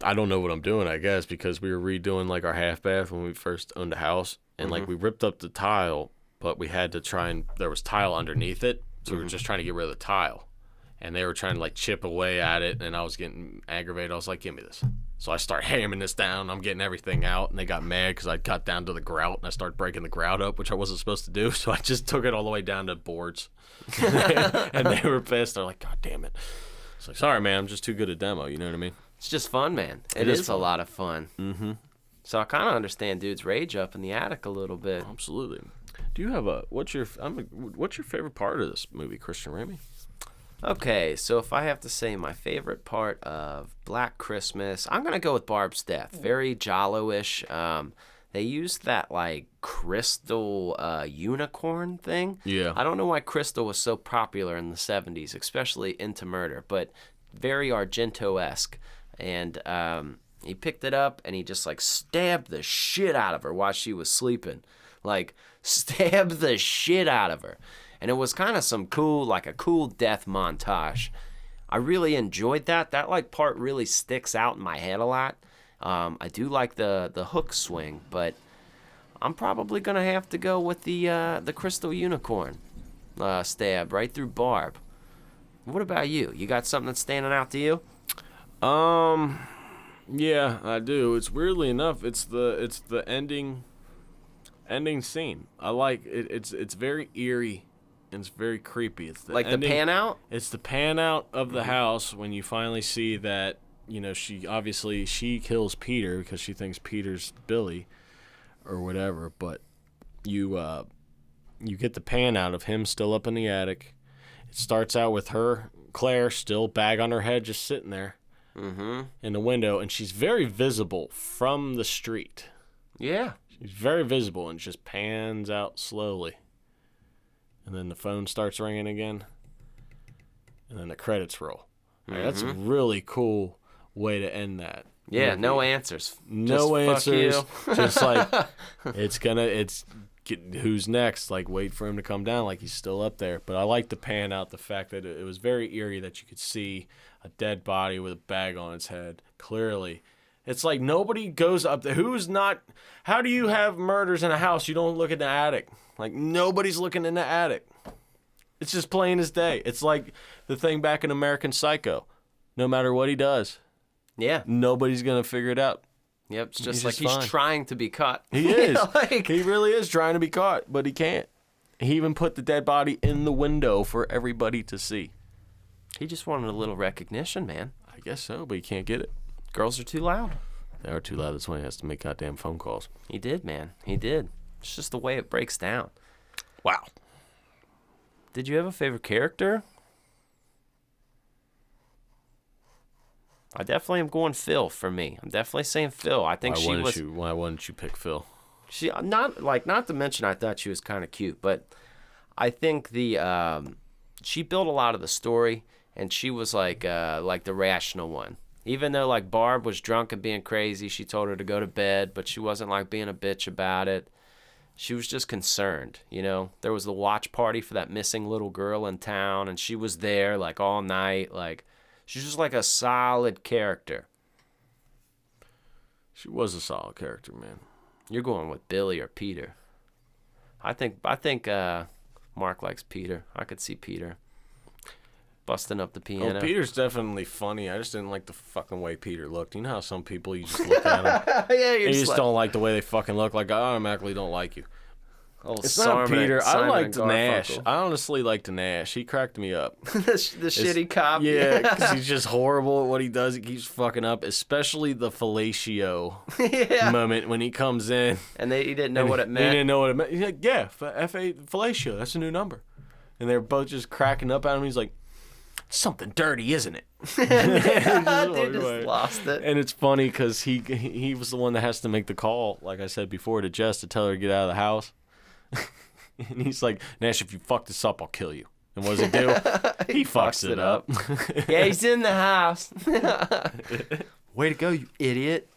I don't know what I'm doing, I guess, because we were redoing like our half bath when we first owned the house, and like we ripped up the tile, but we had to there was tile underneath it, so we were just trying to get rid of the tile, and they were trying to like chip away at it, and I was getting aggravated. I was like, give me this. So I start hammering this down. I'm getting everything out, and they got mad because I got down to the grout, and I started breaking the grout up, which I wasn't supposed to do. So I just took it all the way down to boards, and they were pissed. They're like, God damn it. It's like, sorry, man, I'm just too good at demo. You know what I mean? it's just fun, man. It is a lot of fun. Mm-hmm. So I kind of understand dudes rage up in the attic a little bit. Absolutely. Do you have what's your favorite part of this movie, Christian Ramey? Okay, so if I have to say my favorite part of Black Christmas, I'm gonna go with Barb's death. Very Jalo-ish. They used that like crystal unicorn thing. Yeah. I don't know why crystal was so popular in the 70s, especially into murder, but very Argento-esque. And he picked it up and he just like stabbed the shit out of her while she was sleeping. Like, stabbed the shit out of her. And it was kind of some cool, like a cool death montage. I really enjoyed that. That like part really sticks out in my head a lot. I do like the hook swing, but I'm probably gonna have to go with the crystal unicorn stab right through Barb. What about you? You got something that's standing out to you? Yeah, I do. It's weirdly enough, it's the ending scene. I like it. It's very eerie. And it's very creepy. It's the like ending, the pan out? It's the pan out of the house when you finally see that, you know, she kills Peter because she thinks Peter's Billy or whatever, but you get the pan out of him still up in the attic. It starts out with her, Claire, still bag on her head, just sitting there in the window, and she's very visible from the street. Yeah. She's very visible and just pans out slowly. And then the phone starts ringing again. And then the credits roll. Like, that's a really cool way to end that. Yeah, movie. no answers. No answers. Fuck you. Just like, who's next? Like, wait for him to come down like he's still up there. But I like to pan out the fact that it was very eerie that you could see a dead body with a bag on its head, clearly. It's like nobody goes up there. How do you have murders in a house? You don't look in the attic. Like, nobody's looking in the attic. It's just plain as day. It's like the thing back in American Psycho. No matter what he does. Yeah. Nobody's going to figure it out. Yep. It's just he's trying to be caught. He is. He really is trying to be caught, but he can't. He even put the dead body in the window for everybody to see. He just wanted a little recognition, man. I guess so, but he can't get it. Girls are too loud. They are too loud. That's why he has to make goddamn phone calls. He did, man. He did. It's just the way it breaks down. Wow. Did you have a favorite character? I definitely am going Phil for me. I'm definitely saying Phil. I think Why wouldn't you pick Phil? She not to mention I thought she was kind of cute, but I think she built a lot of the story, and she was like the rational one. Even though like Barb was drunk and being crazy, she told her to go to bed, but she wasn't like being a bitch about it. She was just concerned, you know. There was the watch party for that missing little girl in town, and she was there like all night. Like, she's just like a solid character. She was a solid character, man. You're going with Billy or Peter. I think Mark likes Peter. I could see Peter busting up the piano. Oh, Peter's definitely funny. I just didn't like the fucking way Peter looked. You know how some people, you just look at them. Yeah, you just don't like the way they fucking look. Like, I automatically don't like you. Oh, it's not Peter. I liked Nash. I honestly liked Nash. He cracked me up. the shitty cop. Yeah, because he's just horrible at what he does. He keeps fucking up, especially the fellatio moment when he comes in. And he didn't know what it meant. He didn't know what it meant. He's like, yeah, fellatio, that's a new number. And they're both just cracking up at him. He's like, something dirty, isn't it? They just lost it. And it's funny because he was the one that has to make the call, like I said before, to Jess to tell her to get out of the house. And he's like, Nash, if you fuck this up, I'll kill you. And what does he do? He fucks it up. Yeah, he's in the house. Way to go, you idiot.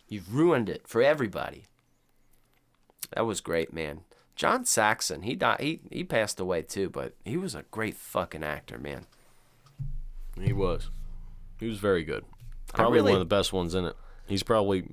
You've ruined it for everybody. That was great, man. John Saxon, he died. He passed away too, but he was a great fucking actor, man. He was very good. Probably one of the best ones in it. He's probably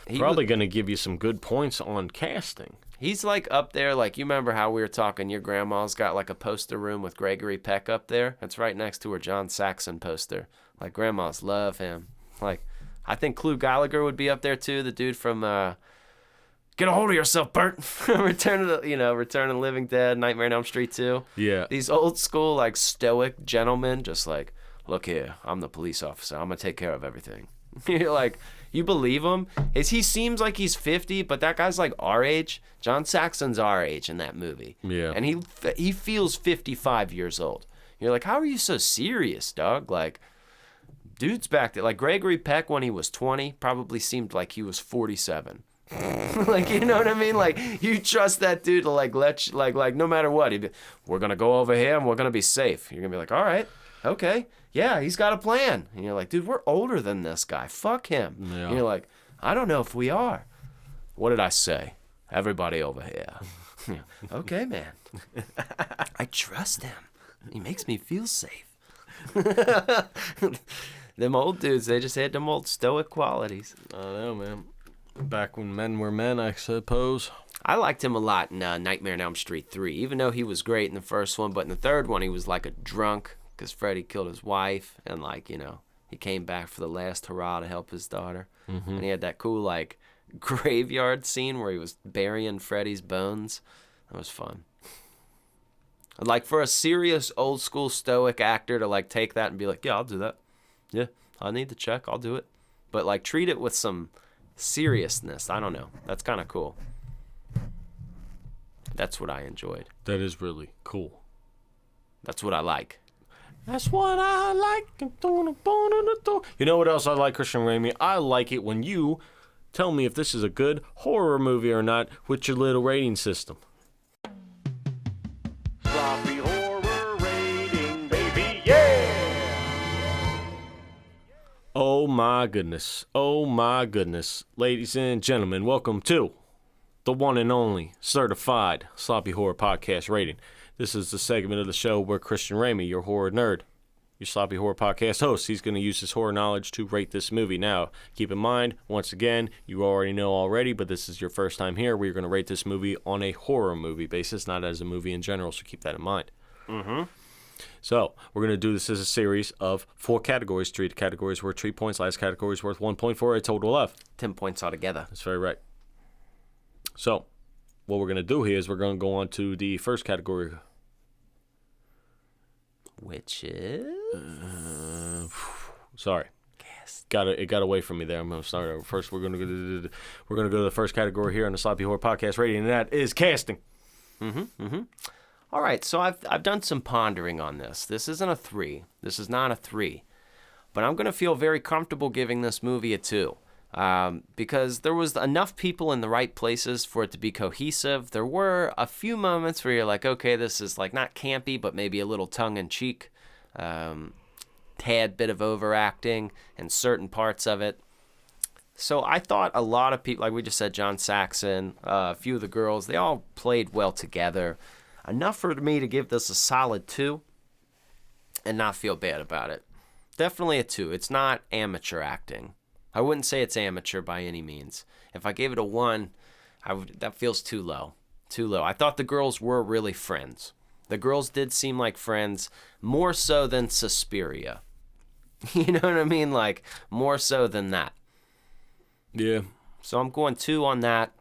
going to give you some good points on casting. He's like up there, like you remember how we were talking, your grandma's got like a poster room with Gregory Peck up there? It's right next to her John Saxon poster. Like grandmas love him. Like I think Clu Gallagher would be up there too, the dude from Get a Hold of Yourself, Bert. Return of the Living Dead, Nightmare on Elm Street 2. Yeah. These old school like stoic gentlemen just like, look here, I'm the police officer. I'm going to take care of everything. You're like, you believe him? He seems like he's 50, but that guy's like our age. John Saxon's our age in that movie. Yeah. And he feels 55 years old. You're like, how are you so serious, dog? Like, dude's back there. Like Gregory Peck when he was 20 probably seemed like he was 47. Like, you know what I mean? Like, you trust that dude to like like no matter what, we're gonna go over here and we're gonna be safe. You're gonna be like, all right, okay, yeah, he's got a plan. And you're like, dude, we're older than this guy. Fuck him. Yeah. And you're like, I don't know if we are. What did I say? Everybody over here. Okay, man. I trust him. He makes me feel safe. Them old dudes, they just had them old stoic qualities. I don't know, man. Back when men were men, I suppose. I liked him a lot in Nightmare on Elm Street 3, even though he was great in the first one. But in the third one, he was like a drunk because Freddy killed his wife. And, like, you know, he came back for the last hurrah to help his daughter. Mm-hmm. And he had that cool, like, graveyard scene where he was burying Freddy's bones. That was fun. Like, for a serious, old-school, stoic actor to, like, take that and be like, yeah, I'll do that. Yeah, I need the check. I'll do it. But, like, treat it with some seriousness. I don't know. That's kind of cool. That's what I enjoyed. That is really cool. That's what I like. That's what I like. You know what else I like, Christian Ramey? I like it when you tell me if this is a good horror movie or not with your little rating system. Sloppy horror rating, baby, yeah! Oh my goodness. Oh my goodness. Ladies and gentlemen, welcome to the one and only certified Sloppy Horror Podcast rating. This is the segment of the show where Christian Ramey, your horror nerd, your Sloppy Horror Podcast host, he's going to use his horror knowledge to rate this movie. Now, keep in mind, once again, you already know already, but this is your first time here. We're going to rate this movie on a horror movie basis, not as a movie in general, so keep that in mind. So, we're going to do this as a series of 4 categories. 3 categories worth 3 points. Last category is worth 1 point for a total of 10 points altogether. That's very right. So, what we're going to do here is we're going to go on to the first category. Which is? Sorry. It got away from me there. I'm going to start over. First, we're going to go to the first category here on the Sloppy Horror Podcast rating, and that is casting. All right, so I've done some pondering on this. This isn't a 3. This is not a 3. But I'm going to feel very comfortable giving this movie a 2. Because there was enough people in the right places for it to be cohesive. There were a few moments where you're like, okay, this is like not campy, but maybe a little tongue-in-cheek, tad bit of overacting in certain parts of it. So I thought a lot of people, like we just said, John Saxon, a few of the girls, they all played well together. Enough for me to give this a solid 2 and not feel bad about it. Definitely a 2. It's not amateur acting. I wouldn't say it's amateur by any means. If I gave it a 1, that feels too low. Too low. I thought the girls were really friends. The girls did seem like friends, more so than Suspiria. You know what I mean? Like, more so than that. Yeah. So I'm going 2 on that.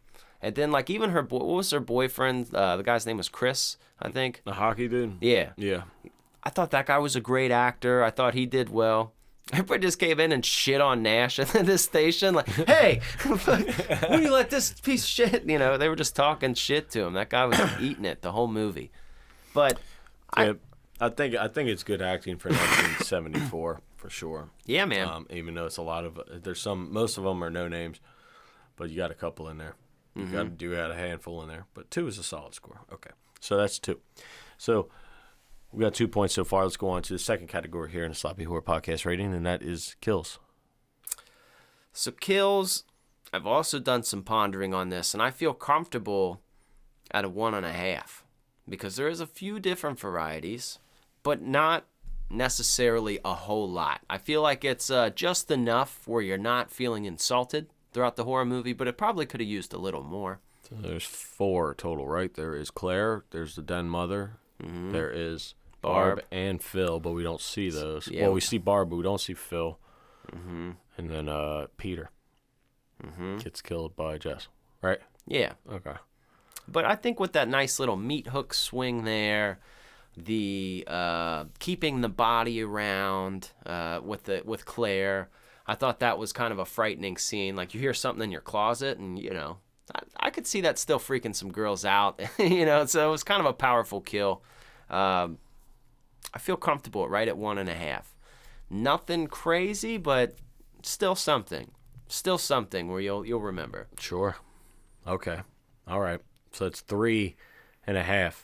And then, like, even her, what was her boyfriend? The guy's name was Chris, I think. The hockey dude? Yeah. Yeah. I thought that guy was a great actor. I thought he did well. Everybody just came in and shit on Nash at this station. Like, hey, why do you let this piece of shit? You know, they were just talking shit to him. That guy was eating it the whole movie. But yeah, I think it's good acting for 1974 for sure. Yeah, man. Even though it's a lot of most of them are no names, but you got a couple in there. You got a handful in there, but 2 is a solid score. Okay, so that's 2. So we got 2 points so far. Let's go on to the second category here in the Sloppy Horror Podcast rating, and that is kills. So kills, I've also done some pondering on this, and I feel comfortable at a 1.5 because there is a few different varieties, but not necessarily a whole lot. I feel like it's just enough where you're not feeling insulted throughout the horror movie, but it probably could have used a little more. So there's 4 total, right? There is Claire, there's the den mother, there is Barb and Phil, but we don't see those. Yeah. Well, we see Barb, but we don't see Phil. And then Peter gets killed by Jess, right? Yeah. Okay. But I think with that nice little meat hook swing there, the keeping the body around with Claire, I thought that was kind of a frightening scene. Like, you hear something in your closet, and, you know, I could see that still freaking some girls out. You know, so it was kind of a powerful kill. I feel comfortable right at 1.5. Nothing crazy, but still something. Still something where you'll remember. Sure. Okay. All right. So it's 3.5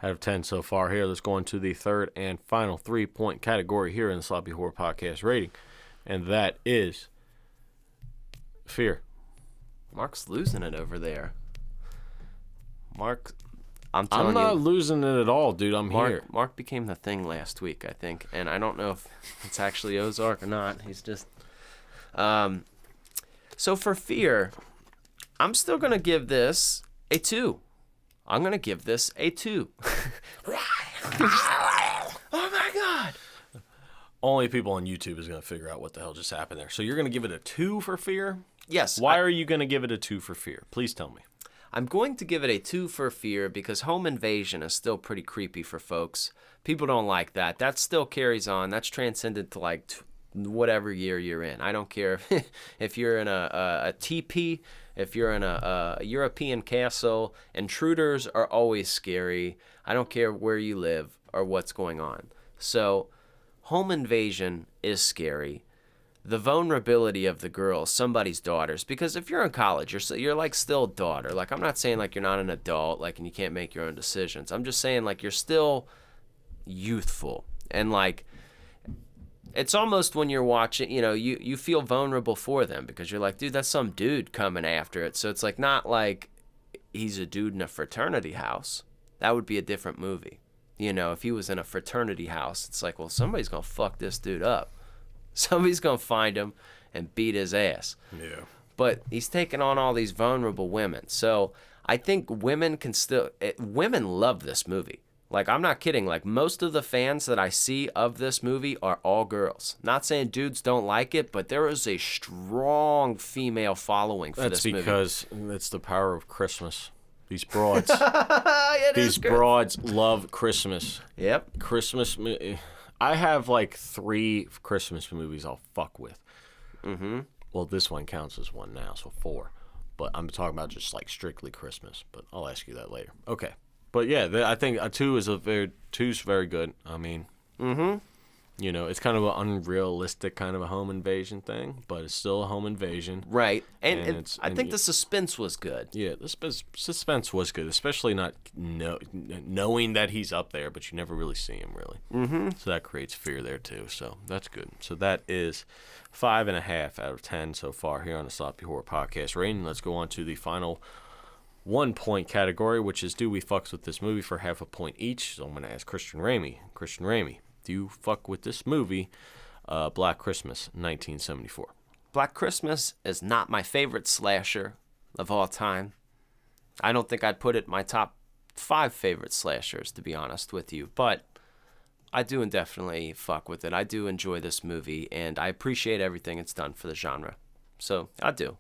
out of 10 so far here. Let's go on to the third and final 3-point category here in the Sloppy Horror Podcast rating, and that is fear. Mark's losing it over there. Mark, I'm I'm not you, losing it at all, dude. I'm here. Mark became the thing last week, I think, and I don't know if it's actually Ozark or not. He's just. So for fear, I'm still gonna give this a 2. I'm gonna give this a 2. Oh my god! Only people on YouTube is gonna figure out what the hell just happened there. So you're gonna give it a 2 for fear? Yes. Why are you gonna give it a 2 for fear? Please tell me. I'm going to give it a 2 for fear because home invasion is still pretty creepy for folks. People don't like that. That still carries on. That's transcended to like whatever year you're in. I don't care if you're in a teepee If you're in a European castle, intruders are always scary. I don't care where you live or what's going on. So home invasion is scary. The vulnerability of the girls, somebody's daughters, because if you're in college, you're like still a daughter. Like, I'm not saying like you're not an adult, like, and you can't make your own decisions. I'm just saying like you're still youthful, and like it's almost when you're watching, you feel vulnerable for them because you're like, dude, that's some dude coming after it. So it's like not like he's a dude in a fraternity house. That would be a different movie. If he was in a fraternity house, it's like, well, somebody's gonna fuck this dude up. Somebody's going to find him and beat his ass. Yeah. But he's taking on all these vulnerable women. So I think women love this movie. Like, I'm not kidding. Like, most of the fans that I see of this movie are all girls. Not saying dudes don't like it, but there is a strong female following for this movie. That's because it's the power of Christmas. These broads. These broads love Christmas. Yep. Christmas. I have like 3 Christmas movies I'll fuck with. Mm-hmm. Well, this one counts as one now, so 4. But I'm talking about just like strictly Christmas. But I'll ask you that later. Okay. But yeah, I think 2's very good. I mean, it's kind of an unrealistic kind of a home invasion thing, but it's still a home invasion. Right. And I think the suspense was good. Yeah, the suspense was good, especially not knowing that he's up there, but you never really see him, really. Mm-hmm. So that creates fear there, too. So that's good. So that is 5.5 out of 10 so far here on the Sloppy Horror Podcast rating. Let's go on to the final 1-point category, which is do we fucks with this movie for half a point each. So I'm going to ask Christian Ramey. Christian Ramey, do you fuck with this movie, Black Christmas, 1974? Black Christmas is not my favorite slasher of all time. I don't think I'd put it in my top 5 favorite slashers, to be honest with you. But I do definitely fuck with it. I do enjoy this movie, and I appreciate everything it's done for the genre. So I do.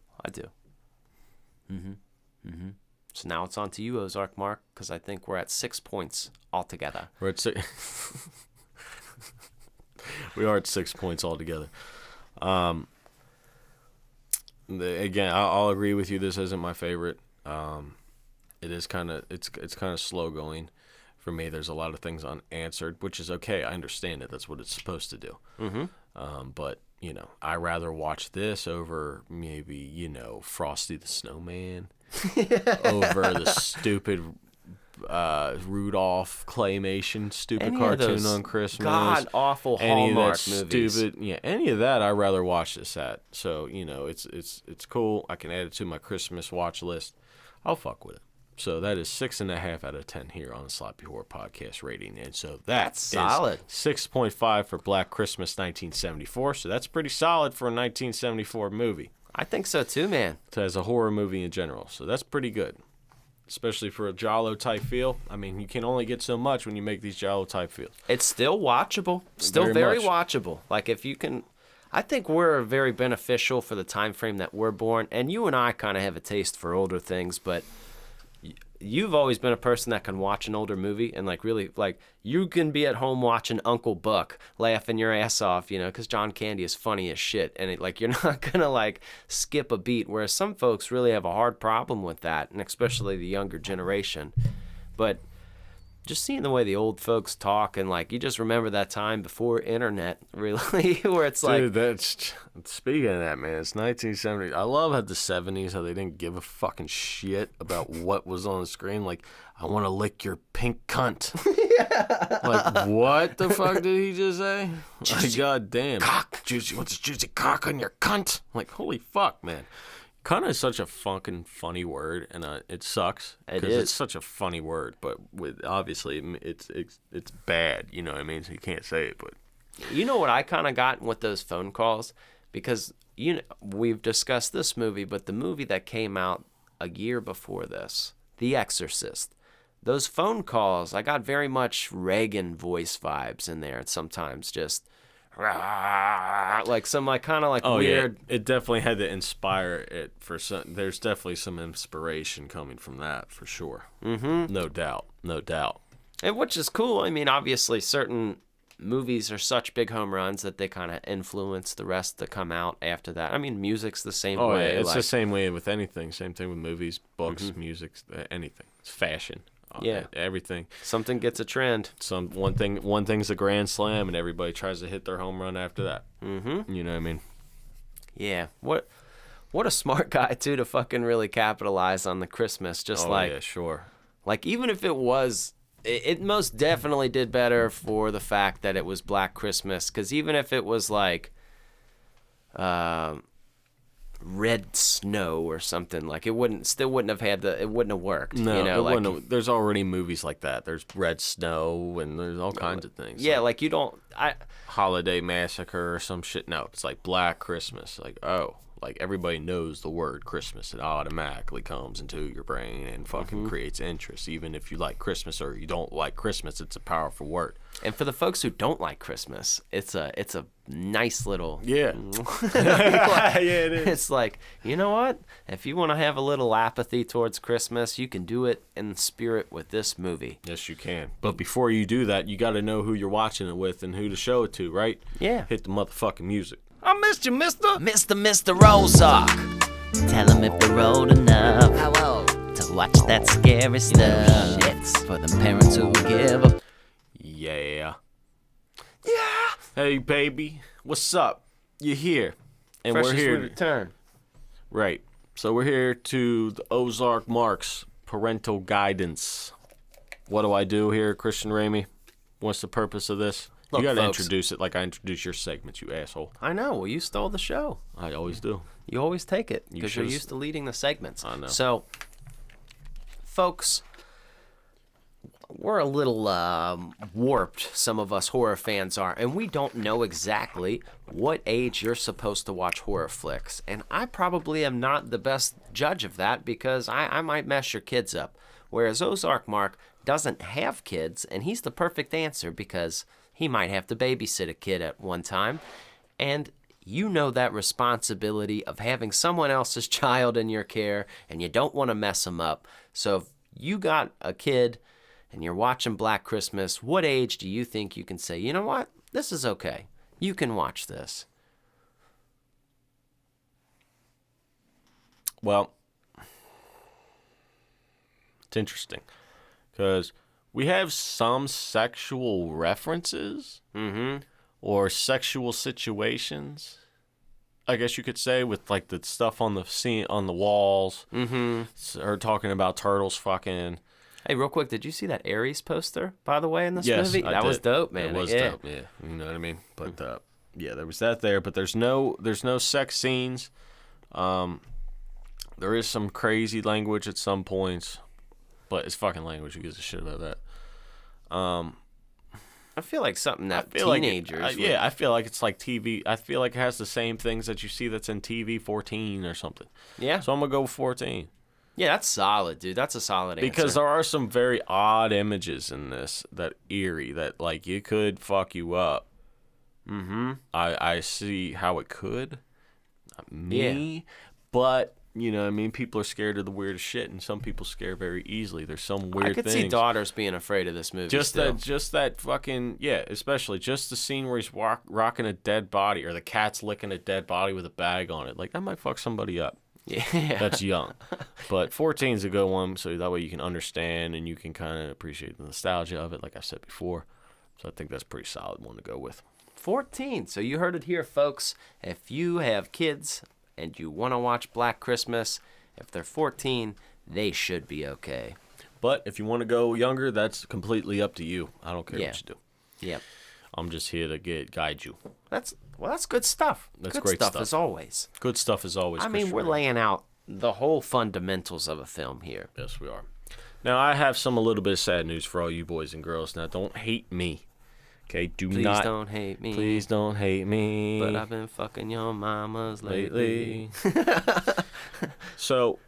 Mm-hmm. So now it's on to you, Ozark Mark, because I think we're at 6 points altogether. We're at 6. We are at 6 points altogether. Again, I'll agree with you. This isn't my favorite. It is kind of slow going for me. There's a lot of things unanswered, which is okay. I understand it. That's what it's supposed to do. Mm-hmm. But I rather watch this over maybe Frosty the Snowman, over the stupid Rudolph claymation stupid cartoon on Christmas. God awful Hallmark movies. Any of that I'd rather watch this at. So, it's cool. I can add it to my Christmas watch list. I'll fuck with it. So that is 6.5 out of 10 here on the Sloppy Horror Podcast rating. And so that's solid. 6.5 for Black Christmas 1974. So that's pretty solid for a 1974 movie. I think so too, man. As a horror movie in general. So that's pretty good. Especially for a Giallo type feel. I mean, you can only get so much when you make these Giallo type feels. It's still watchable. Still very watchable. Like, if you can, I think we're very beneficial for the time frame that we're born. And you and I kind of have a taste for older things, but you've always been a person that can watch an older movie and really you can be at home watching Uncle Buck laughing your ass off, because John Candy is funny as shit, and you're not gonna skip a beat, whereas some folks really have a hard problem with that, and especially the younger generation. But just seeing the way the old folks talk, and you just remember that time before internet, really, where it's Dude, that's speaking of that, man. It's 1970. I love how the 70s, how they didn't give a fucking shit about what was on the screen. I want to lick your pink cunt. Yeah. What the fuck did he just say? God damn. Cock, juicy. What's a juicy cock on your cunt? Holy fuck, man. Cunt is such a fucking funny word, and it sucks because it's such a funny word. But obviously, it's bad. You know what I mean? So you can't say it. But you know what I kind of got with those phone calls, because we've discussed this movie, but the movie that came out a year before this, The Exorcist. Those phone calls, I got very much Reagan voice vibes in there. Sometimes just. Some weird. Yeah. It definitely had to inspire it for some. There's definitely some inspiration coming from that for sure. Mm-hmm. No doubt. And which is cool. I mean, obviously, certain movies are such big home runs that they kind of influence the rest to come out after that. I mean, music's the same Oh, way. yeah, it's like, the same way with anything. Same thing with movies, books, music, anything. It's fashion. Yeah. Everything. something gets a trend. One thing's a grand slam, and everybody tries to hit their home run after that. Mm-hmm. You know what I mean? Yeah. What a smart guy, too, to fucking really capitalize on the Christmas. Just yeah, sure. Like, even if it was, it most definitely did better for the fact that it was Black Christmas. Because even if it was like red snow or something, like, it still wouldn't have worked. No, you know, it like, wouldn't have, there's already movies like that. There's Red Snow, and there's all kinds of things. yeah, like you don't. Holiday Massacre or some shit. No, it's like Black Christmas. Like, oh, like everybody knows the word Christmas. It automatically comes into your brain and fucking creates interest. Even if you like Christmas or you don't like Christmas, it's a powerful word. And for the folks who don't like Christmas, it's a nice little Yeah. Yeah, it is. It's like, you know what? If you want to have a little apathy towards Christmas, you can do it in spirit with this movie. Yes, you can. But before you do that, you got to know who you're watching it with and who to show it to, right? Yeah. Hit the motherfucking music. I missed you, mister. Mr. Rollsock. Tell him if they're old enough to watch that scary stuff. It's for the parents who will give up. Yeah. Yeah. Hey, baby. What's up? You're here. And Freshest we're here. return. Right. So we're here to the Ozark Marks parental guidance. What do I do here, Christian Ramey? What's the purpose of this? Look, you got to folks. introduce it like I introduce your segment, you asshole. I know. Well, you stole the show. I always do. You always take it because you're should've- used to leading the segments. I know. So, folks, we're a little warped, some of us horror fans are, and we don't know exactly what age you're supposed to watch horror flicks. And I probably am not the best judge of that because I might mess your kids up. Whereas Ozark Mark doesn't have kids, and he's the perfect answer because he might have to babysit a kid at one time. And you know that responsibility of having someone else's child in your care, and you don't want to mess them up. So if you got a kid and you're watching Black Christmas, what age do you think you can say, you know what, this is okay. You can watch this. Well, it's interesting because we have some sexual references or sexual situations, I guess you could say, with like the stuff on the scene on the walls, or talking about turtles fucking. Hey, real quick, did you see that Aries poster, by the way, in this Yes, movie? I That did. was dope, man. It was yeah. dope. Yeah, you know what I mean. But yeah, there was that there, but there's no sex scenes. There is some crazy language at some points, but it's fucking language. Who gives a shit about that? I feel like something that feel like teenagers. I feel like it's like TV. I feel like it has the same things that you see that's in TV 14 or something. Yeah. So I'm gonna go with 14 Yeah, that's solid, dude. That's a solid answer. because there are some very odd images in this that eerie that like you could fuck you up. I see how it could. Not me, but you know what I mean, people are scared of the weirdest shit, and some people scare very easily. There's some weird I could things. see daughters being afraid of this movie. Just still. that fucking, yeah, especially just the scene where he's rocking a dead body, or the cat's licking a dead body with a bag on it. Like, that might fuck somebody up. Yeah. That's young. But 14 is a good one, so that way you can understand and you can kind of appreciate the nostalgia of it, like I said before. So I think that's a pretty solid one to go with. 14. So you heard it here, folks. If you have kids and you want to watch Black Christmas, if they're 14, they should be okay. But if you want to go younger, that's completely up to you. I don't care Yeah. what you do. Yep. I'm just here to guide you. That's good stuff. That's good great stuff stuff. as always. Good stuff as always. I mean, Christian we're Ray. laying out the whole fundamentals of a film here. Yes, we are. Now, I have a little bit of sad news for all you boys and girls. Now, don't hate me. Okay, Please don't hate me. Please don't hate me. But I've been fucking your mamas lately. So,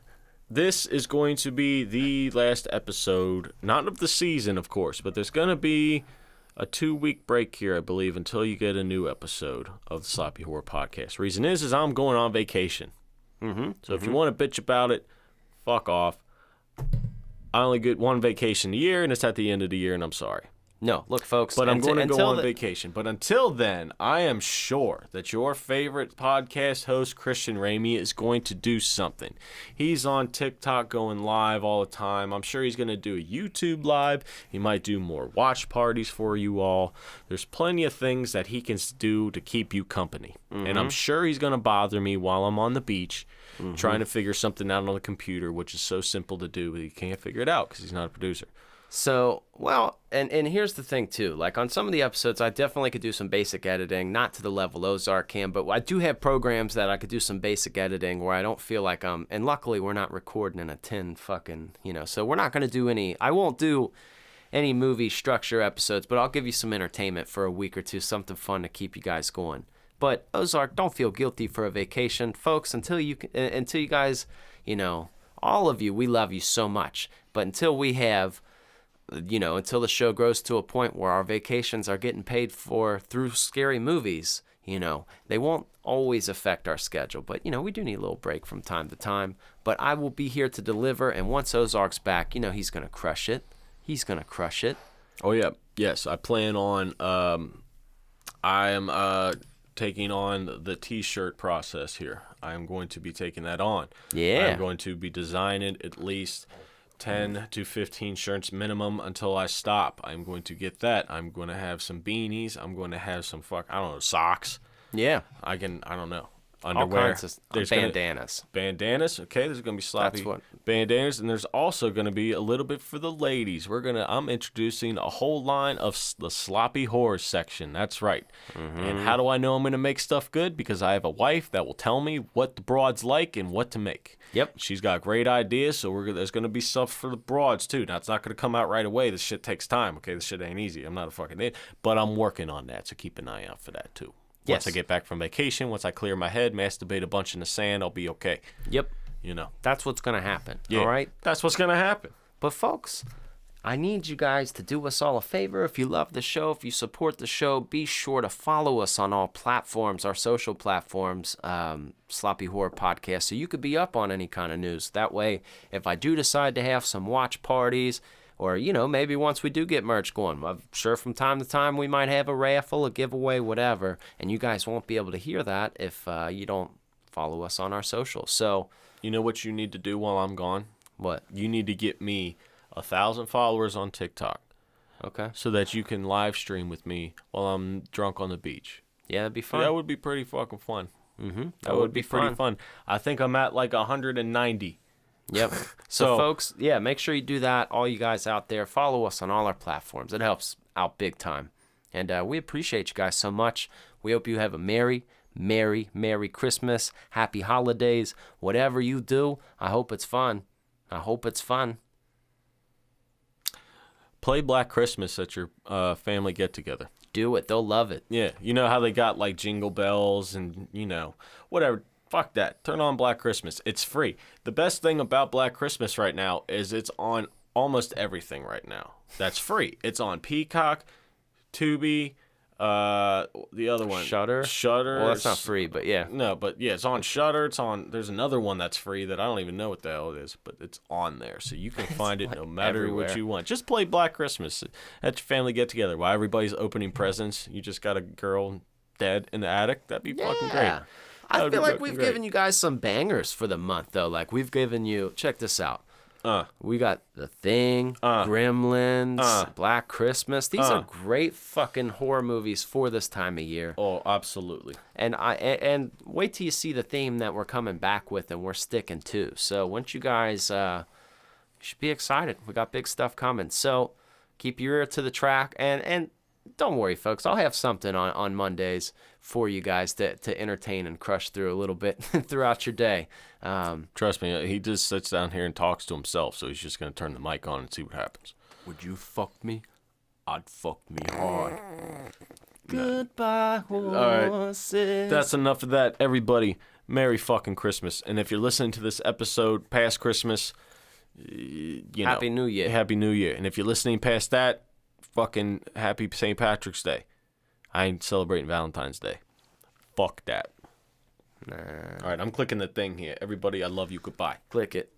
this is going to be the last episode, not of the season, of course, but there's going to be a 2-week break here, I believe, until you get a new episode of the Sloppy Horror Podcast. Reason is I'm going on vacation. So if you want to bitch about it, fuck off. I only get one vacation a year, and it's at the end of the year, and I'm sorry. No, look, folks. But I'm going to go on the- vacation. But until then, I am sure that your favorite podcast host, Christian Ramey, is going to do something. He's on TikTok going live all the time. I'm sure he's going to do a YouTube live. He might do more watch parties for you all. There's plenty of things that he can do to keep you company. And I'm sure he's going to bother me while I'm on the beach trying to figure something out on the computer, which is so simple to do, but he can't figure it out because he's not a producer. So, well, and here's the thing, too. Like, on some of the episodes, I definitely could do some basic editing, not to the level Ozark can, but I do have programs that I could do some basic editing where I don't feel like and luckily we're not recording in a tin fucking, so we're not going to do I won't do any movie structure episodes, but I'll give you some entertainment for a week or two, something fun to keep you guys going. But, Ozark, don't feel guilty for a vacation. Folks, until you guys, all of you, we love you so much. But until we have... until the show grows to a point where our vacations are getting paid for through scary movies, they won't always affect our schedule. But, we do need a little break from time to time. But I will be here to deliver, and once Ozark's back, he's going to crush it. He's going to crush it. Oh, yeah. Yes, I plan on, I am taking on the T-shirt process here. I am going to be taking that on. Yeah. I'm going to be designing at least 10 to 15 shirts minimum until I stop. I'm going to get that. I'm going to have some beanies. I'm going to have some socks. Yeah. I don't know. Underwear. Underwear. All kinds of There's bandanas. Bandanas. Okay, there's going to be sloppy bandanas, and there's also going to be a little bit for the ladies. I'm introducing a whole line of the sloppy horror section. That's right. And how do I know I'm going to make stuff good? Because I have a wife that will tell me what the broads like and what to make. Yep. She's got great ideas, so there's going to be stuff for the broads, too. Now, it's not going to come out right away. This shit takes time, okay? This shit ain't easy. I'm not a fucking idiot. But I'm working on that, so keep an eye out for that, too. Once I get back from vacation, once I clear my head, masturbate a bunch in the sand, I'll be okay. Yep. That's what's going to happen, all right? That's what's going to happen. But, folks, I need you guys to do us all a favor. If you love the show, if you support the show, be sure to follow us on all platforms, our social platforms, Sloppy Horror Podcast, so you could be up on any kind of news. That way, if I do decide to have some watch parties, or, maybe once we do get merch going, I'm sure from time to time we might have a raffle, a giveaway, whatever, and you guys won't be able to hear that if you don't follow us on our socials. So, you know what you need to do while I'm gone? What? You need to get me 1,000 followers on TikTok. Okay. So that you can live stream with me while I'm drunk on the beach. Yeah, that'd be fun. That would be pretty fucking fun. Mm-hmm. That would be pretty fun. I think I'm at like 190. Yep. So, folks, make sure you do that. All you guys out there, follow us on all our platforms. It helps out big time. And we appreciate you guys so much. We hope you have a Merry Christmas, Happy Holidays. Whatever you do, I hope it's fun. Play Black Christmas at your family get-together. Do it. They'll love it. Yeah. You know how they got like jingle bells and, whatever. Fuck that. Turn on Black Christmas. It's free. The best thing about Black Christmas right now is it's on almost everything right now. That's free. It's on Peacock, Tubi, the other one. Shudder. Shudder. Well, that's not free, but yeah. No, but yeah, it's on Shudder. There's another one that's free that I don't even know what the hell it is, but it's on there. So you can find it no matter everywhere. what you want. Just play Black Christmas at your family get together while everybody's opening presents. You just got a girl dead in the attic. That'd be fucking great. I feel like we've given you guys some bangers for the month, though. Like, we've given you... Check this out. We got The Thing, Gremlins, Black Christmas. These are great fucking horror movies for this time of year. Oh, absolutely. And wait till you see the theme that we're coming back with and we're sticking to. So once you guys... you should be excited. We got big stuff coming. So keep your ear to the track. And don't worry, folks. I'll have something on Mondays for you guys to entertain and crush through a little bit throughout your day. Trust me, he just sits down here and talks to himself, so he's just going to turn the mic on and see what happens. Would you fuck me? I'd fuck me hard. Goodbye, horses. All right. That's enough of that. Everybody, Merry fucking Christmas. And if you're listening to this episode past Christmas, Happy New Year. Happy New Year. And if you're listening past that, fucking happy St. Patrick's Day. I ain't celebrating Valentine's Day. Fuck that. Nah. All right, I'm clicking the thing here. Everybody, I love you. Goodbye. Click it.